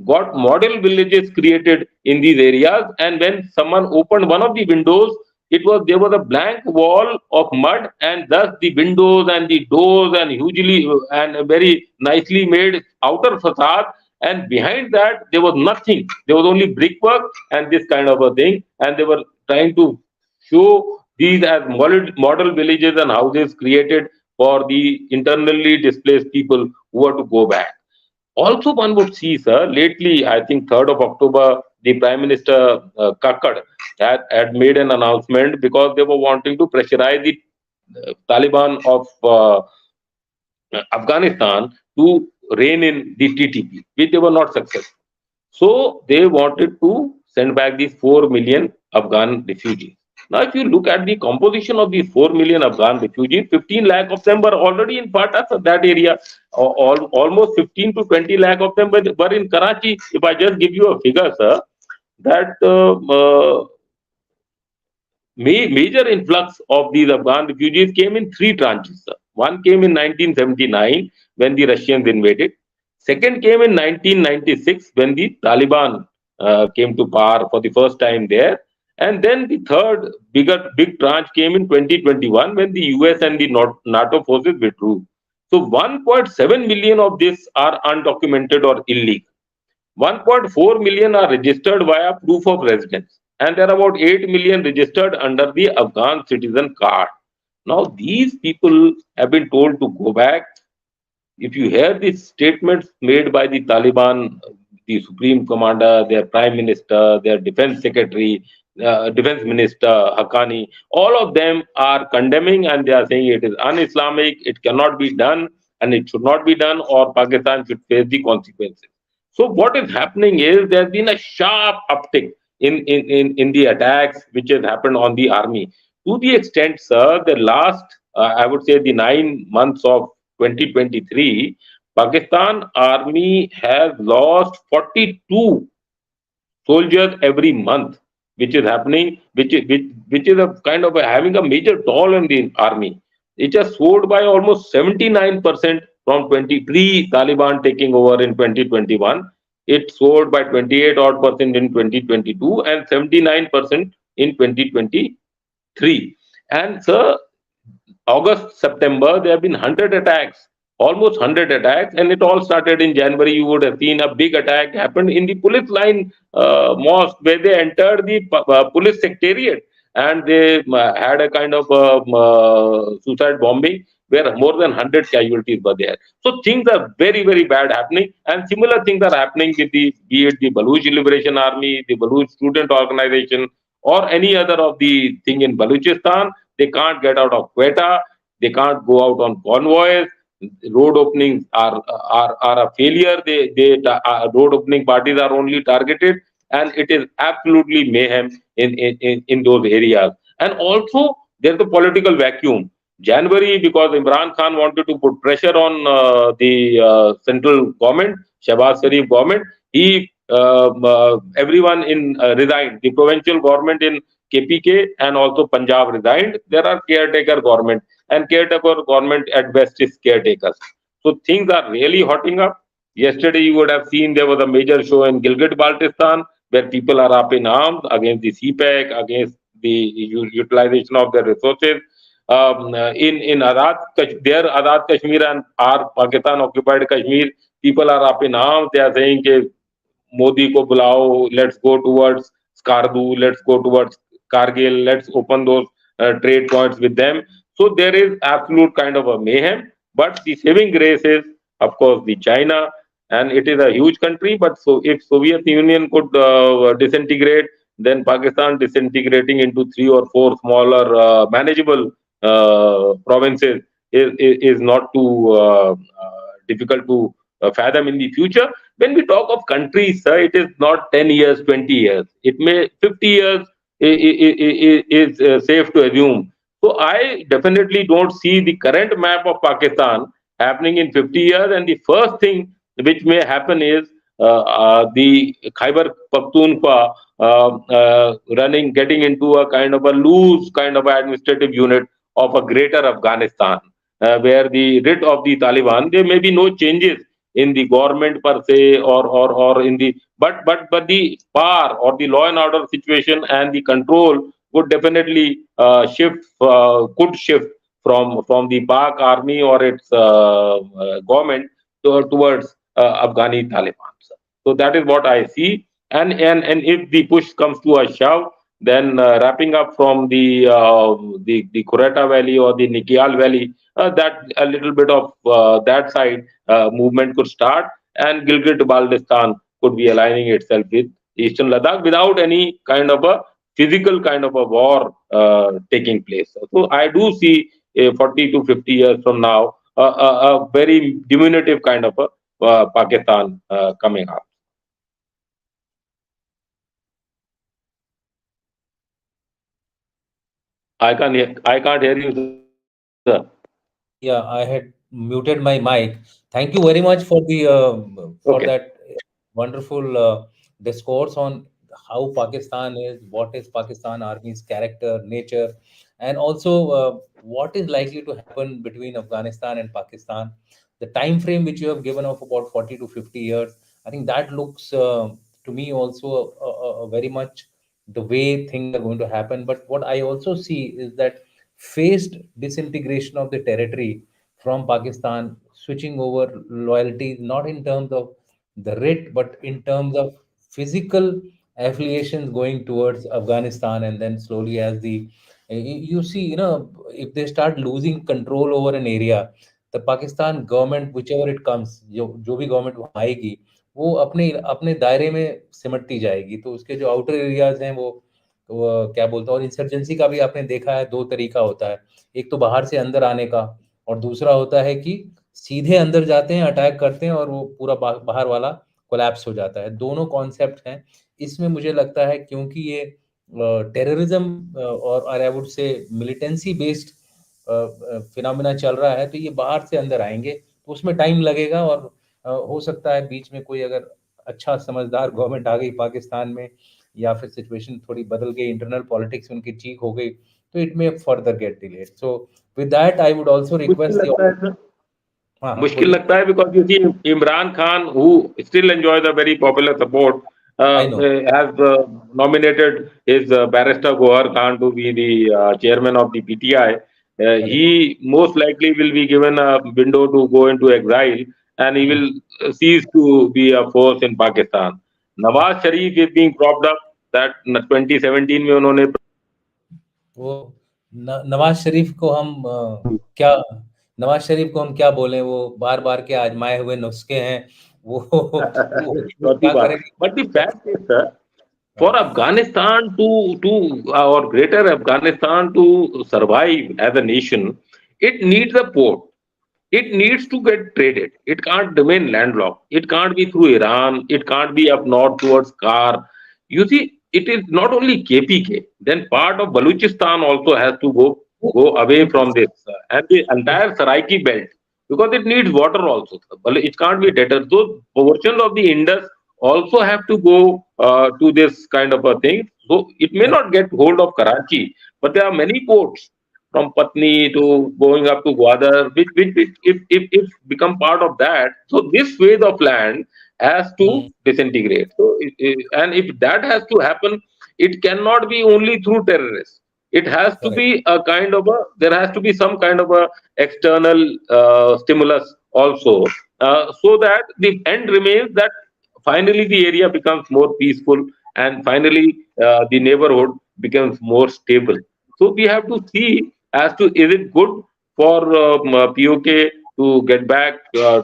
got model villages created in these areas. And when someone opened one of the windows, there was a blank wall of mud, and thus the windows and the doors and hugely and very nicely made outer facade. And behind that, there was nothing. There was only brickwork and this kind of a thing. And they were trying to show these as model villages and houses created for the internally displaced people who are to go back. Also, one would see, sir, lately, I think 3rd of October, the Prime Minister Kakkad had made an announcement because they were wanting to pressurize the Taliban of Afghanistan to rein in the TTP, which they were not successful. So they wanted to send back these 4 million Afghan refugees. Now, if you look at the composition of these 4 million Afghan refugees, 15 lakh of them were already in Patas, that area. Almost 15 to 20 lakh of them were in Karachi. If I just give you a figure, sir, that major influx of these Afghan refugees came in 3 tranches, sir. One came in 1979 when the Russians invaded. Second came in 1996 when the Taliban came to power for the first time there. And then the third big tranche came in 2021 when the US and the NATO forces withdrew. So 1.7 million of this are undocumented or illegal. 1.4 million are registered via proof of residence. And there are about 8 million registered under the Afghan citizen card. Now, these people have been told to go back. If you hear the statements made by the Taliban, the Supreme Commander, their Prime Minister, their Defense Secretary, Defense Minister Haqqani, all of them are condemning and they are saying it is un-Islamic, it cannot be done and it should not be done, or Pakistan should face the consequences. So what is happening is there has been a sharp uptick in the attacks which has happened on the army. To the extent, sir, the last, I would say the 9 months of 2023, Pakistan army has lost 42 soldiers every month, which is happening, which is a kind of having a major toll in the army. It has soared by almost 79% from 23 Taliban taking over in 2021. It soared by 28 odd percent in 2022 and 79% in 2023. And sir, August, September, there have been 100 attacks, almost 100 attacks, and it all started in January. You would have seen a big attack happened in the police line mosque where they entered the police secretariat and they had a kind of suicide bombing where more than 100 casualties were there. So things are very, very bad happening, and similar things are happening with be it the Baluch Liberation Army, the Baluch Student Organization, or any other of the thing in Baluchistan. They can't get out of Quetta. They can't go out on convoys. Road openings are a failure. Road opening parties are only targeted, and it is absolutely mayhem in those areas. And also, there's a political vacuum. January, because Imran Khan wanted to put pressure on the central government, Shehbaz Sharif government, everyone resigned. The provincial government in KPK and also Punjab resigned. There are caretaker government, and caretaker government at best is caretakers. So things are really hotting up. Yesterday, you would have seen there was a major show in Gilgit-Baltistan where people are up in arms against the CPEC, against the utilization of their resources. In Azad, their Azad Kashmir and our Pakistan occupied Kashmir, people are up in arms. They are saying that Modi ko bulao, let's go towards Skardu, let's go towards Kargil, let's open those trade points with them. So there is absolute kind of a mayhem. But the saving grace is, of course, the China, and it is a huge country. But so if Soviet Union could disintegrate, then Pakistan disintegrating into three or four smaller, manageable provinces is not too difficult to fathom in the future. When we talk of countries, sir, it is not 10 years, 20 years. It may 50 years is safe to assume. So I definitely don't see the current map of Pakistan happening in 50 years. And the first thing which may happen is the Khyber Pakhtunkhwa getting into a kind of a loose kind of administrative unit of a greater Afghanistan, where the writ of the Taliban, there may be no changes in the government per se, or in the but the power or the law and order situation and the control would definitely could shift from the Pak army or its government towards Afghani Taliban. So that is what I see. And if the push comes to a shove, then wrapping up from the Kureta Valley or the Nikial Valley, that a little bit of that side movement could start, and Gilgit-Baltistan could be aligning itself with Eastern Ladakh without any kind of a physical kind of a war taking place. So I do see 40 to 50 years from now a very diminutive kind of a Pakistan coming up. I can't hear you, sir. Yeah, I had muted my mic. Thank you very much for Okay. that wonderful discourse on how Pakistan is, what is Pakistan Army's character, nature, and also what is likely to happen between Afghanistan and Pakistan. The time frame which you have given of about 40 to 50 years, I think that looks to me also very much the way things are going to happen. But what I also see is that phased disintegration of the territory from Pakistan, switching over loyalty, not in terms of the writ, but in terms of physical affiliations going towards Afghanistan, and then slowly as the you see, if they start losing control over an area, the Pakistan government, whichever it comes, जो भी government वहाँ आएगी, वो अपने अपने दायरे में सिमटती जाएगी, तो उसके जो आउटर एरियाज हैं वो क्या बोलते हैं, और इंसर्जेंसी का भी आपने देखा है, दो तरीका होता है, एक तो बाहर से अंदर आने का, और दूसरा होता है कि सीधे अंदर जाते हैं, अटैक करते हैं, और वो पूरा बाहर वाला कोलैप्स हो जाता है। दोनों कॉन्सेप्ट हैं। इसमें मुझे लगता है क्योंकि ये टेररिज्म और I would say militancy based phenomena चल रहा है, तो ये बाहर से अंदर आएंगे, तो उसमें टाइम लगेगा, और हो सकता है बीच में कोई अगर अच्छा समझदार गवर्नमेंट आ गई पाकिस्तान में, या फिर सिचुएशन थोड़ी बदल गई, इंटरनल पॉलिटिक्स उनकी ठीक हो गई, तो it may further gate delayed. So with that I would also मुश्किल रिक्वेस्ट द लगता है सर, हाँ हाँ मुश्किल बोलिए। लगता है because you see Imran Khan, who still enjoys a very popular support, I know. has nominated his barrister Gohar Khan to be the chairman of the PTI. Correct. He most likely will be given a window to go into exile, and he will cease to be a force in Pakistan. Nawaz Sharif is being propped up. That 2017 में उन्होंने वो नवाज शरीफ को हम क्या नवाज शरीफ को हम क्या बोलें, वो बार बार के आजमाए हुए नुस्खे हैं, वो चौथी क्या बार. करेंगे। But the fact is, sir, for हाँ, Afghanistan to or greater Afghanistan to survive as a nation, it needs a port. It needs to get traded. It can't remain landlocked. It can't be through Iran. It can't be up north towards Kar. You see, it is not only KPK. Then part of Baluchistan also has to go away from this, and the entire Saraiki belt, because it needs water also. Well, it can't be deterred. Those portions of the Indus also have to go to this kind of a thing. So it may not get hold of Karachi, but there are many ports. from Patni to going up to Gwadar, which if become part of that, so this phase of land has to Mm, disintegrate. So, and if that has to happen, it cannot be only through terrorists. It has to correct. be a kind of a, there has to be some kind of a external stimulus also, so that the end remains that finally the area becomes more peaceful, and finally the neighborhood becomes more stable. So we have to see as to, is it good for POK to get back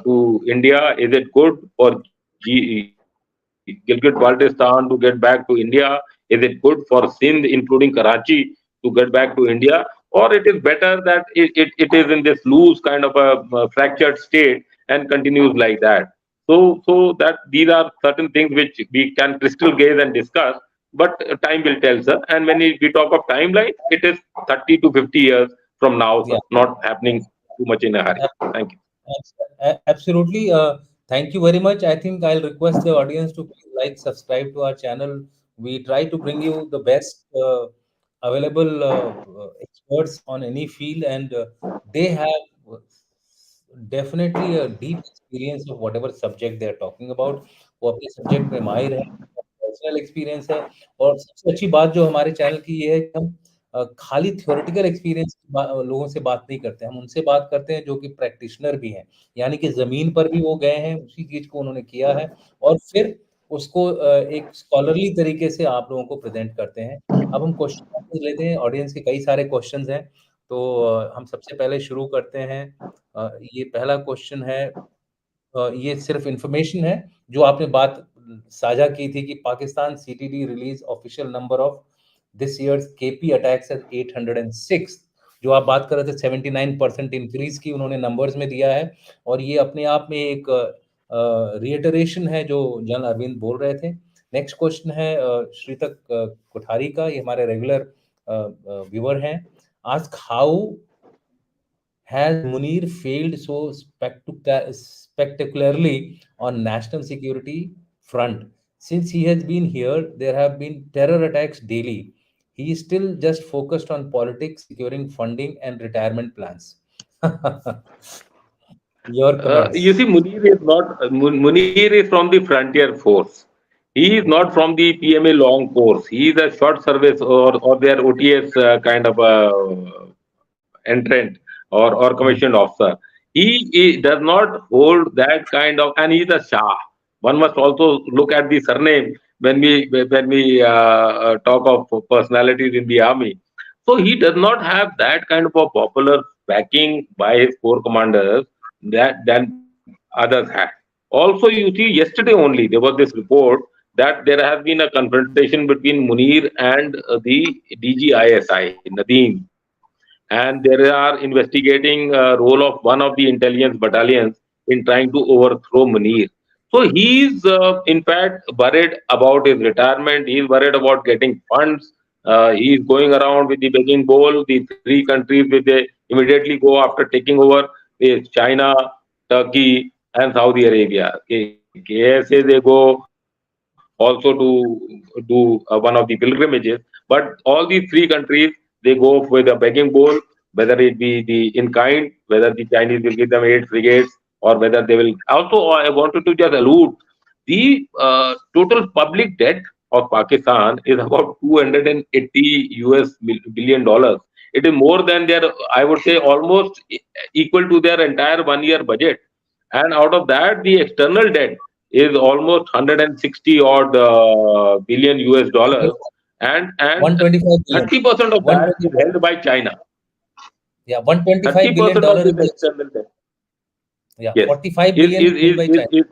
to India? Is it good for Gilgit Baltistan to get back to India? Is it good for Sindh, including Karachi, to get back to India? Or it is better that it is in this loose kind of a fractured state and continues like that? So that these are certain things which we can crystal gaze and discuss, but time will tell, sir. And when we talk of timeline, it is 30 to 50 years from now, Yeah. sir. Not happening too much in a hurry. Ab- Thank you. Absolutely. Thank you very much. I think I'll request the audience to please like, subscribe to our channel. We try to bring you the best available experts on any field, and they have definitely a deep experience of whatever subject they are talking about. वो अपने subject में माहिर है, personal experience है। और सबसे अच्छी बात जो हमारे चैनल की ये है कि हम खाली थ्योरेटिकल एक्सपीरियंस लोगों से बात नहीं करते, हम उनसे बात करते हैं जो कि प्रैक्टिशनर भी हैं, यानी कि ज़मीन पर भी वो गए हैं, उसी चीज़ को उन्होंने किया है और फिर उसको एक स्कॉलरली तरीके से आप लोगों को प्रेज़ेंट करते हैं। अब हम क्वेश्चन लेते हैं, ऑडियंस के कई सारे क्वेश्चंस हैं, तो हम सबसे पहले शुरू करते हैं। ये पहला क्वेश्चन है, ये सिर्फ इंफॉर्मेशन है, जो आपने बात साझा की थी कि Pakistan CTD release official number of this years KP attacks at 806। जो आप बात कर रहे थे 79% इंक्रीज की उन्होंने नंबर्स में दिया है, और ये अपने आप में एक रिएटरेशन है जो जनरल अरविंद बोल रहे थे। नेक्स्ट क्वेश्चन है श्रीतक कोठारी का, ये हमारे रेगुलर व्यूअर हैं। Ask how has Munir failed so spectacularly on national security front? Since he has been here, there have been terror attacks daily. He is still just focused on politics, securing funding and retirement plans. Your You comments. see, Munir is from the frontier force. He is not from the PMA long course. He is a short service or their OTS kind of entrant or Hmm. commissioned officer. He does not hold that kind of, and he is a Shah. One must also look at the surname when we talk of personalities in the army. So he does not have that kind of a popular backing by his corps commanders that than others had. Also, you see, yesterday only there was this report that there has been a confrontation between Munir and the DGISI, Nadeem, and they are investigating role of one of the intelligence battalions in trying to overthrow Munir. So he is, in fact, worried about his retirement. He is worried about getting funds. He is going around with the begging bowl. The three countries which they immediately go after taking over is China, Turkey, and Saudi Arabia. KSA they go also to do one of the pilgrimages. But all these three countries, they go with a begging bowl, whether it be the in kind, whether the Chinese will give them 8 frigates, or whether they will. Also, I wanted to just allude the total public debt of Pakistan is about 280 billion dollars. It is more than their, I would say, almost equal to their entire 1 year budget. And out of that, the external debt is almost 160 odd billion US dollars, and 125 billion. 30% of that is 125. held by China. Yeah, 125 billion 30% of dollar this is the, external debt, yeah, yes, 45 is billion is held is by is, China.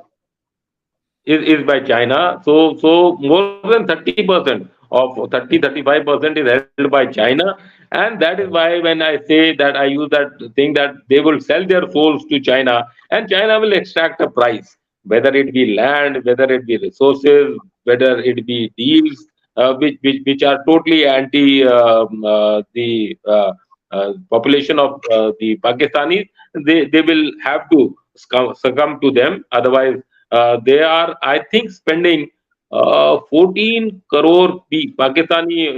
is is by China. So more than 30% of 35% is held by China, and that is Correct. why when I say that, I use that thing that they will sell their souls to China, and China will extract a price, whether it be land, whether it be resources, whether it be deals, which are totally anti the population of the Pakistanis. They will have to succumb to them. Otherwise, they are, I think, spending 14 crore Pakistani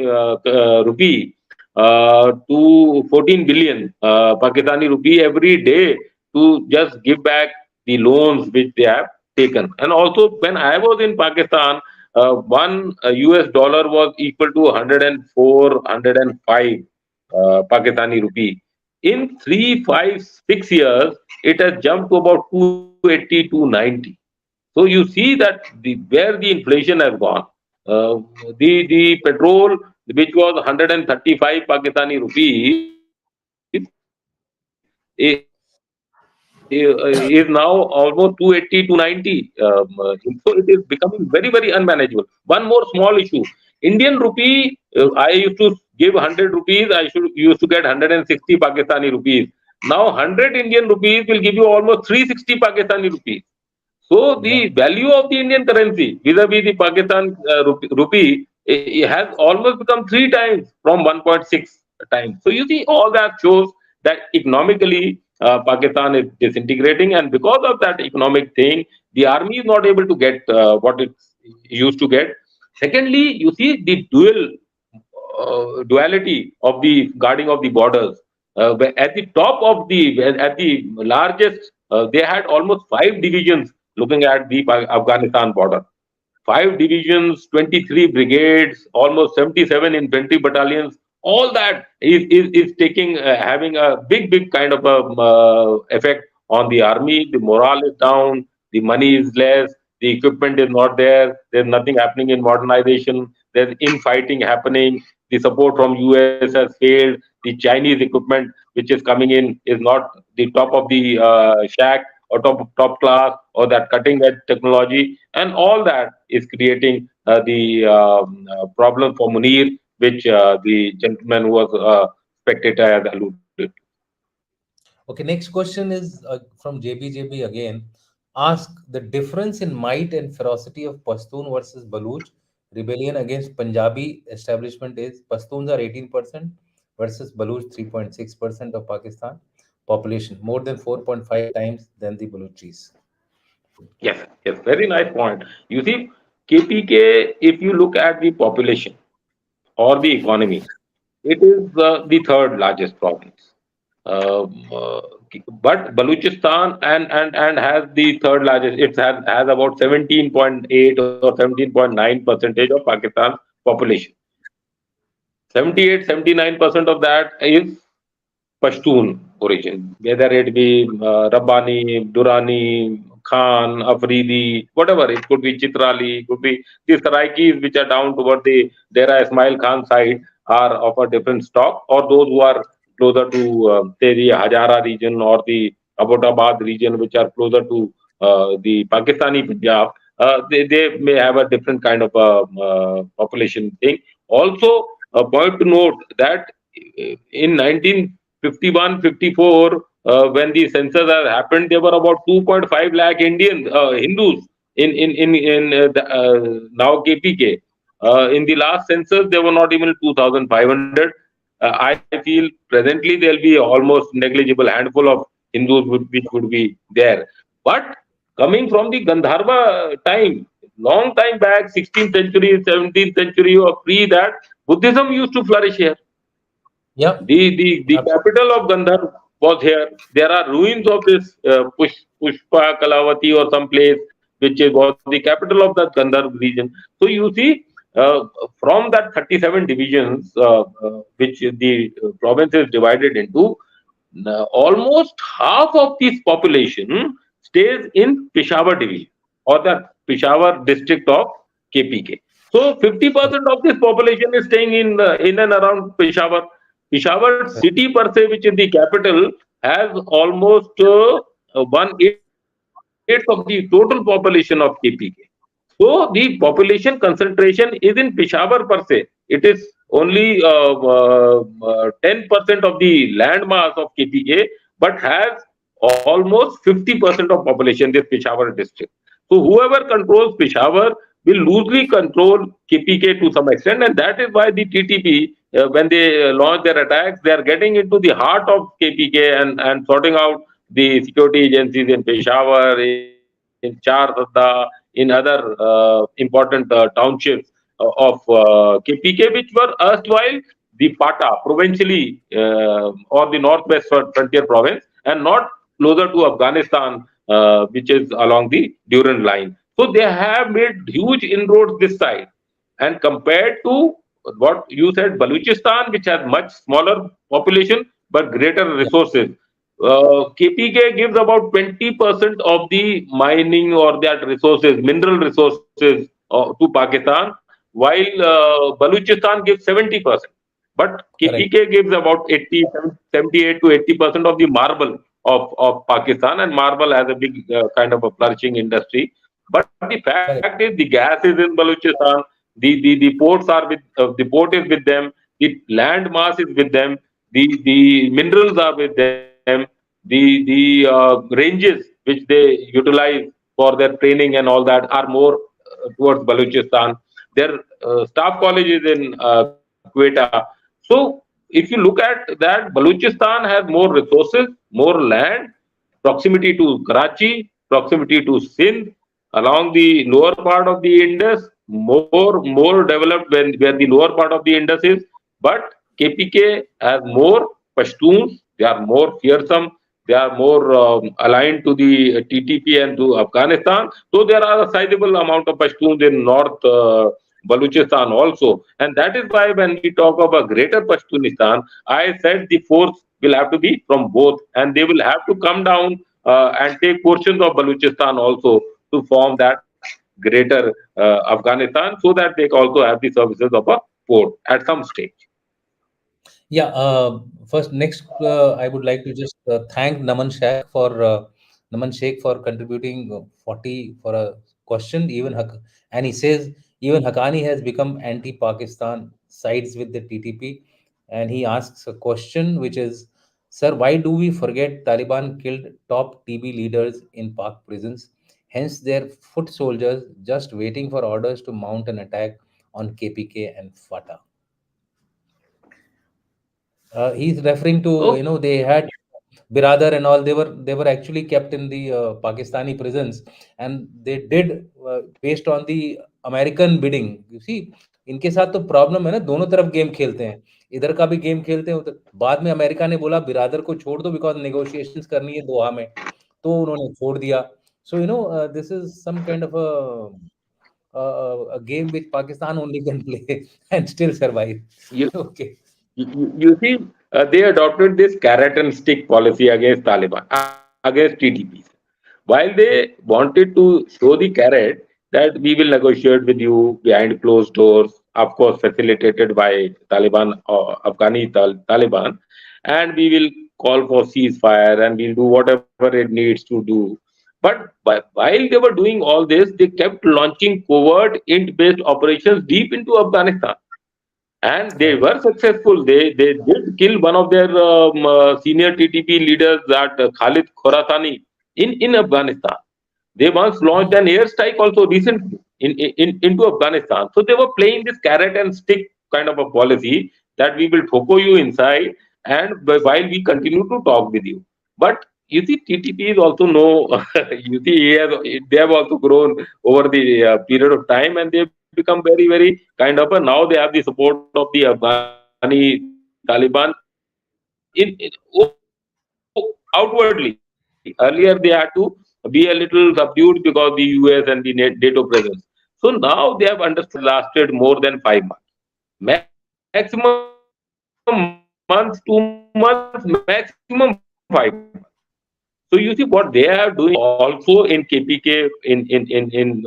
rupee to 14 billion Pakistani rupee every day to just give back the loans which they have taken. And also, when I was in Pakistan, one US dollar was equal to 104, 105 Pakistani rupee. In 3, 5, 6 years, it has jumped to about 280, 290. So you see that where the inflation has gone. The petrol, which was 135 Pakistani rupees, is now almost 280, 290. So it is becoming very, very unmanageable. One more small issue. Indian rupee, I used to give 100 rupees, used to get 160 Pakistani rupees. Now 100 Indian rupees will give you almost 360 Pakistani rupees. So the Yeah. value of the Indian currency vis-a-vis the Pakistan rupee has almost become 3 times from 1.6 times. So you see, all that shows that economically Pakistan is disintegrating, and because of that economic thing, the army is not able to get what it used to get. Secondly, you see the duality of the guarding of the borders. At the top of at the largest, they had almost 5 divisions looking at the Afghanistan border. 5 divisions, 23 brigades, almost 77 infantry battalions. All that is taking, having a big kind of a effect on the army. The morale is down, the money is less, the equipment is not there, there's nothing happening in modernization, there's infighting happening, the support from US has failed, the Chinese equipment which is coming in is not the top of the shack or top class or that cutting edge technology, and all that is creating the problem for Munir, which the gentleman who was spectator has alluded to. Okay, next question is from JBJB again. Ask the difference in might and ferocity of Pashtun versus Baluch rebellion against Punjabi establishment is Pashtuns are 18% versus Baluch 3.6% of Pakistan population, more than 4.5 times than the Baluchis. Yes, very nice point. You see, KPK, if you look at the population or the economy, it is the third largest province. Um, uh, but Baluchistan and has the third largest. It has about 17.8 or 17.9% of Pakistan's population. 78, 79% of that is Pashtun origin, whether it be Rabbani, Durrani, Khan, Afridi, whatever. It could be Chitrali, it could be these Saraikis which are down toward the Dera Ismail Khan side are of a different stock, or those who are closer to, say, the Hazara region or the Abbottabad region, which are closer to the Pakistani Punjab. They may have a different kind of population thing. Also, a point to note that in 1951, 54, when the census has happened, there were about 2.5 lakh Indian Hindus in now KPK. In the last census, there were not even 2,500. I feel presently there'll be almost negligible handful of Hindus which would be there. But coming from the Gandharva time, long time back, 16th century, 17th century, or pre that, Buddhism used to flourish here. Yeah, The capital of Gandhar was here. There are ruins of this Pushpa Kalavati or some place which was the capital of that Gandhar region. So you see, from that 37 divisions, which the province is divided into, almost half of this population stays in Peshawar division or the Peshawar district of KPK. So 50% of this population is staying in and around Peshawar. Peshawar city per se, which is the capital, has almost 1/8 of the total population of KPK. So the population concentration is in Peshawar per se. It is only 10% of the land mass of KPK, but has almost 50% of population, this Peshawar district. So whoever controls Peshawar will loosely control KPK to some extent, and that is why the TTP, when they launch their attacks, they are getting into the heart of KPK and sorting out the security agencies in Peshawar, in Char Sadda, in other important townships of KPK, which were erstwhile the Pata, provincially or the northwest frontier province, and not closer to Afghanistan, which is along the Durand line. So they have made huge inroads this side. And compared to what you said, Baluchistan, which has much smaller population but greater Yeah, resources, KPK gives about 20% of the mining or that resources, mineral resources to Pakistan, while Baluchistan gives 70%. But correct. KPK gives about 80, 78 to 80% of the marble of Pakistan, and marble has a big kind of a flourishing industry. But the fact is, Correct. the gas is in Baluchistan, the ports are the port is with them, the land mass is with them, the minerals are with them, the ranges which they utilize for their training and all that are more towards Baluchistan. Their staff college is in Quetta. So if you look at that, Baluchistan has more resources, more land, proximity to Karachi, proximity to Sindh, along the lower part of the Indus, more developed where the lower part of the Indus is. But KPK has more Pashtuns. They are more fearsome. They are more aligned to the TTP and to Afghanistan. So there are a sizable amount of Pashtuns in North Baluchistan also, and that is why when we talk about Greater Pashtunistan, I said the force will have to be from both, and they will have to come down and take portions of Baluchistan also to form that greater Afghanistan, so that they also have the services of a port at some stage. Yeah, first, next, I would like to just thank Naman Sheikh for contributing 40 for a question. And he says even Haqqani has become anti-Pakistan, sides with the TTP, and he asks a question which is, "Sir, why do we forget Taliban killed top TB leaders in Pak prisons? Hence, their foot soldiers just waiting for orders to mount an attack on KPK and Fatah." He's referring to, Oh, they had Biradar and all. They were actually kept in the Pakistani prisons, and they did based on the American bidding. You see, इनके साथ तो problem है ना, दोनों तरफ game खेलते हैं, इधर का भी गेम खेलते हैं उधर। बाद में अमेरिका ने बोला बिरादर को छोड़ दो बिकॉज नेगोशिएशंस करनी है दोहा में, तो उन्होंने छोड़ दिया। So this is some kind of a game which Pakistan only can play and still survive. you, Okay. you see, they adopted this carrot and stick policy against Taliban, against TTPs. While they wanted to show the carrot that we will negotiate with you behind closed doors, of course, facilitated by Taliban or Taliban, and we will call for ceasefire and we'll do whatever it needs to do. While they were doing all this, they kept launching covert int-based operations deep into Afghanistan, and they Correct. were successful. They did kill one of their senior TTP leaders, that Khalid Khorasani, in Afghanistan. They once launched Hmm. an airstrike also recently into Afghanistan. So they were playing this carrot and stick kind of a policy, that we will throw you inside, and while we continue to talk with you. But you see, TTP is also no. You see, they have also grown over the period of time, and they've become very, very kind of a, now they have the support of the Afghani Taliban outwardly. Earlier, they had to be a little subdued because the US and the NATO presence. So now they have understood lasted more than 5 months, maximum months, 2 months, maximum 5 months. So you see what they are doing also in KPK, in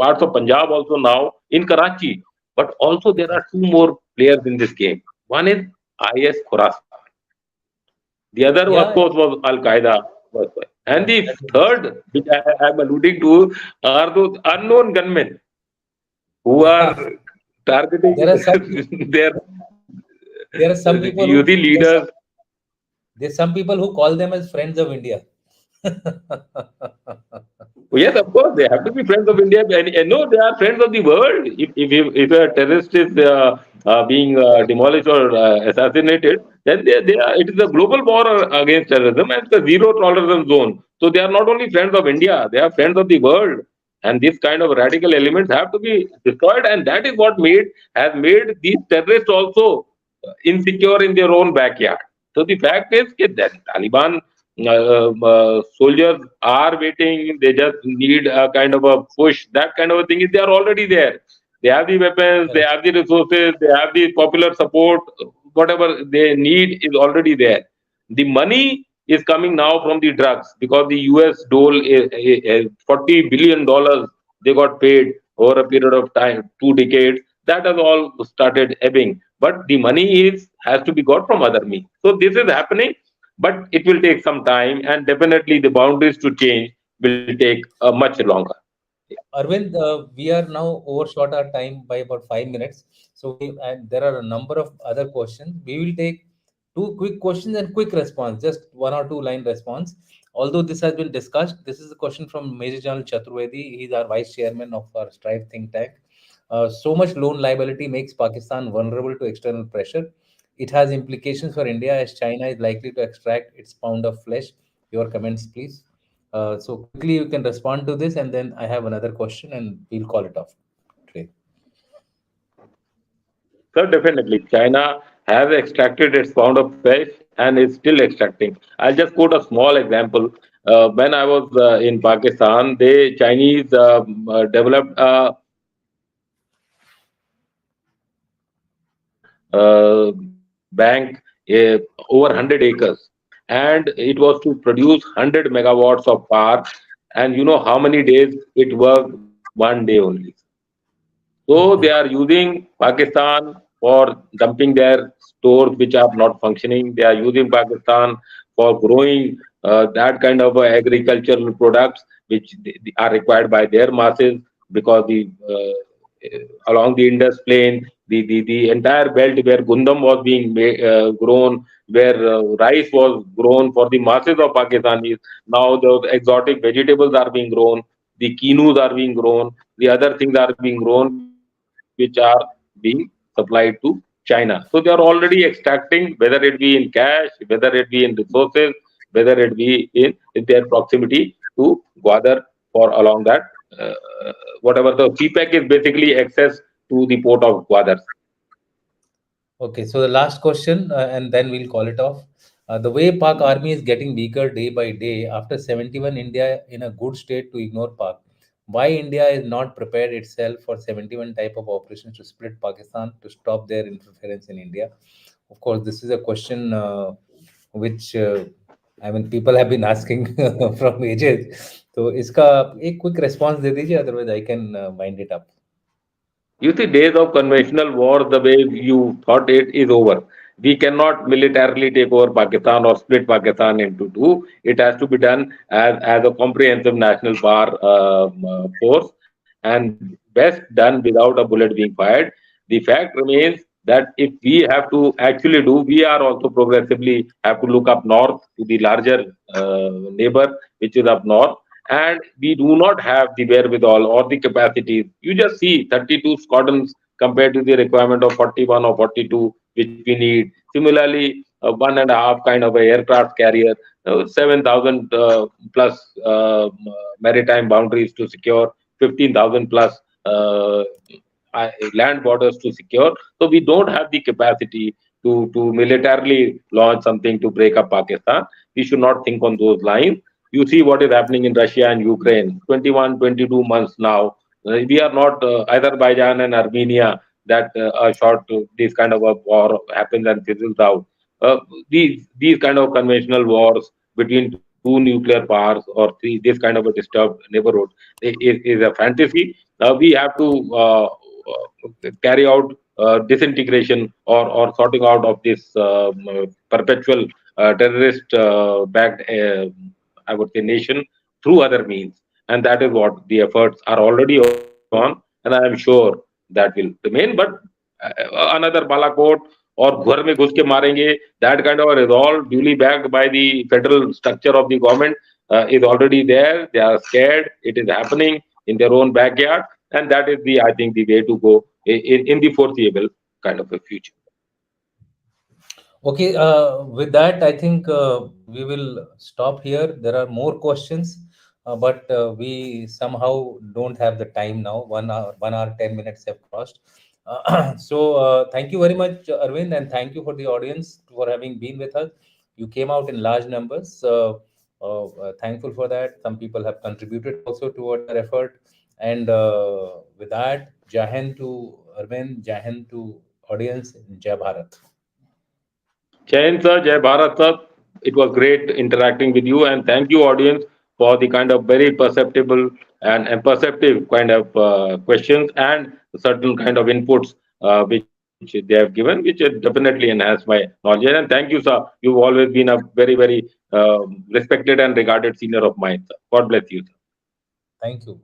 parts of Punjab also now, in Karachi. But also there are 2 more players in this game. One is IS Khorasan. The other, of course, was Al Qaeda. And the Yeah, third, which I am yeah, alluding that is to, are those unknown gunmen who are yeah. targeting There are some their there are you some see people who leaders. there's some people who call them as friends of India. Yes, of course, they have to be friends of India. And no, they are friends of the world. If a terrorist is being Correct. demolished or assassinated, then it is a global war against terrorism, and it's a zero tolerance zone. So they are not only friends of India, they are friends of the world. and this kind of radical elements have to be destroyed, and that is what made these terrorists also insecure in their own backyard. So the fact is that Taliban soldiers are waiting. They just need a kind of a push. That kind of a thing is they are already there. They have the weapons, they Correct. have the resources, they have the popular support. Whatever they need is already there. The money is coming now from the drugs because the US dole is $40 billion they got paid over a period of time, 2 decades. That has all started ebbing. But the money is has to be got from other means. So this is happening, but it will take some time, and definitely the boundaries to change will take much longer. Arvind, we are now overshot our time by about 5 minutes. So and there are a number of other questions. We will take two quick questions and quick response, just one or two line response. Although this has been discussed, this is a question from Major General Chaturvedi. He's our vice chairman of our Strive think tank. So much loan liability makes Pakistan vulnerable to external pressure. It has implications for India as China is likely to extract its pound of flesh. Your comments, please. So quickly you can respond to this, and then I have another question, and we'll call it off today. So definitely, China has extracted its pound of fish and is still extracting. I'll just quote a small example. When I was in Pakistan, the Chinese developed a bank over 100 acres, and it was to produce 100 megawatts of power. And you know how many days it worked? One day only. So they are using Pakistan for dumping their stores which are not functioning. They are using Pakistan for growing that kind of agricultural products which are required by their masses, because along the Indus plain, the entire belt where gundam was being grown, where rice was grown for the masses of Pakistanis, now those exotic vegetables are being grown, the quinoas are being grown, the other things are being grown which are being supplied to China. So they are already extracting, whether it be in cash, whether it be in resources, whether it be in their proximity to Gwadar for along that. Uh, Whatever the CPEC is basically access to the port of Gwadar. Okay, so the last question, and then we'll call it off. The way Pak army is getting weaker day by day, after 71, India in a good state to ignore Pak. Why India is not prepared itself for 71 type of operations to split Pakistan to stop their interference in India? Of course, this is a question which I mean people have been asking from ages. तो इसका एक quick response दे दीजिए, otherwise I can wind it up. You see, days of conventional war, the way you thought it, is over. We cannot militarily take over Pakistan or split Pakistan into two. It has to be done as a comprehensive national power force, and best done without a bullet being fired. The fact remains that if we have to actually do, we are also progressively have to look up north to the larger neighbor, which is up north, and we do not have the wherewithal or the capacities. You just see 32 squadrons compared to the requirement of 41 or 42, which we need. Similarly, one and a half kind of a aircraft carrier, 7,000 plus maritime boundaries to secure, 15,000 plus land borders to secure. So we don't have the capacity to militarily launch something to break up Pakistan. We should not think on those lines. You see what is happening in Russia and Ukraine. 21, 22 months now. We are not Azerbaijan and Armenia that a short this kind of a war happens and fizzles out. These kind of conventional wars between two nuclear powers or three, this kind of a disturbed neighborhood is a fantasy. We have to carry out disintegration or sorting out of this perpetual terrorist backed I would say nation through other means, and that is what the efforts are already on, and I am sure that will remain. But another Balakot or घर में घुस के मारेंगे, that kind of a resolve duly backed by the federal structure of the government is already there. They are scared. It is happening in their own backyard, and that is the I think the way to go in the foreseeable kind of a future. Okay, with that, I think we will stop here. There are more questions. but we somehow don't have the time now. 1 hour, 1 hour, 10 minutes have crossed. So thank you very much, Arvind, and thank you for the audience for having been with us. You came out in large numbers. Thankful for that. Some people have contributed also toward our effort. And with that, Jahan to Arvind, Jahan to audience, Jai Bharat. Jai Hind, sir. Jai Bharat, sir. It was great interacting with you, and thank you, audience, for the kind of very perceptible and perceptive kind of questions and certain kind of inputs which they have given, which have definitely enhanced my knowledge. And thank you, sir. You've always been a very, very respected and regarded senior of mine, sir. God bless you, sir. Thank you.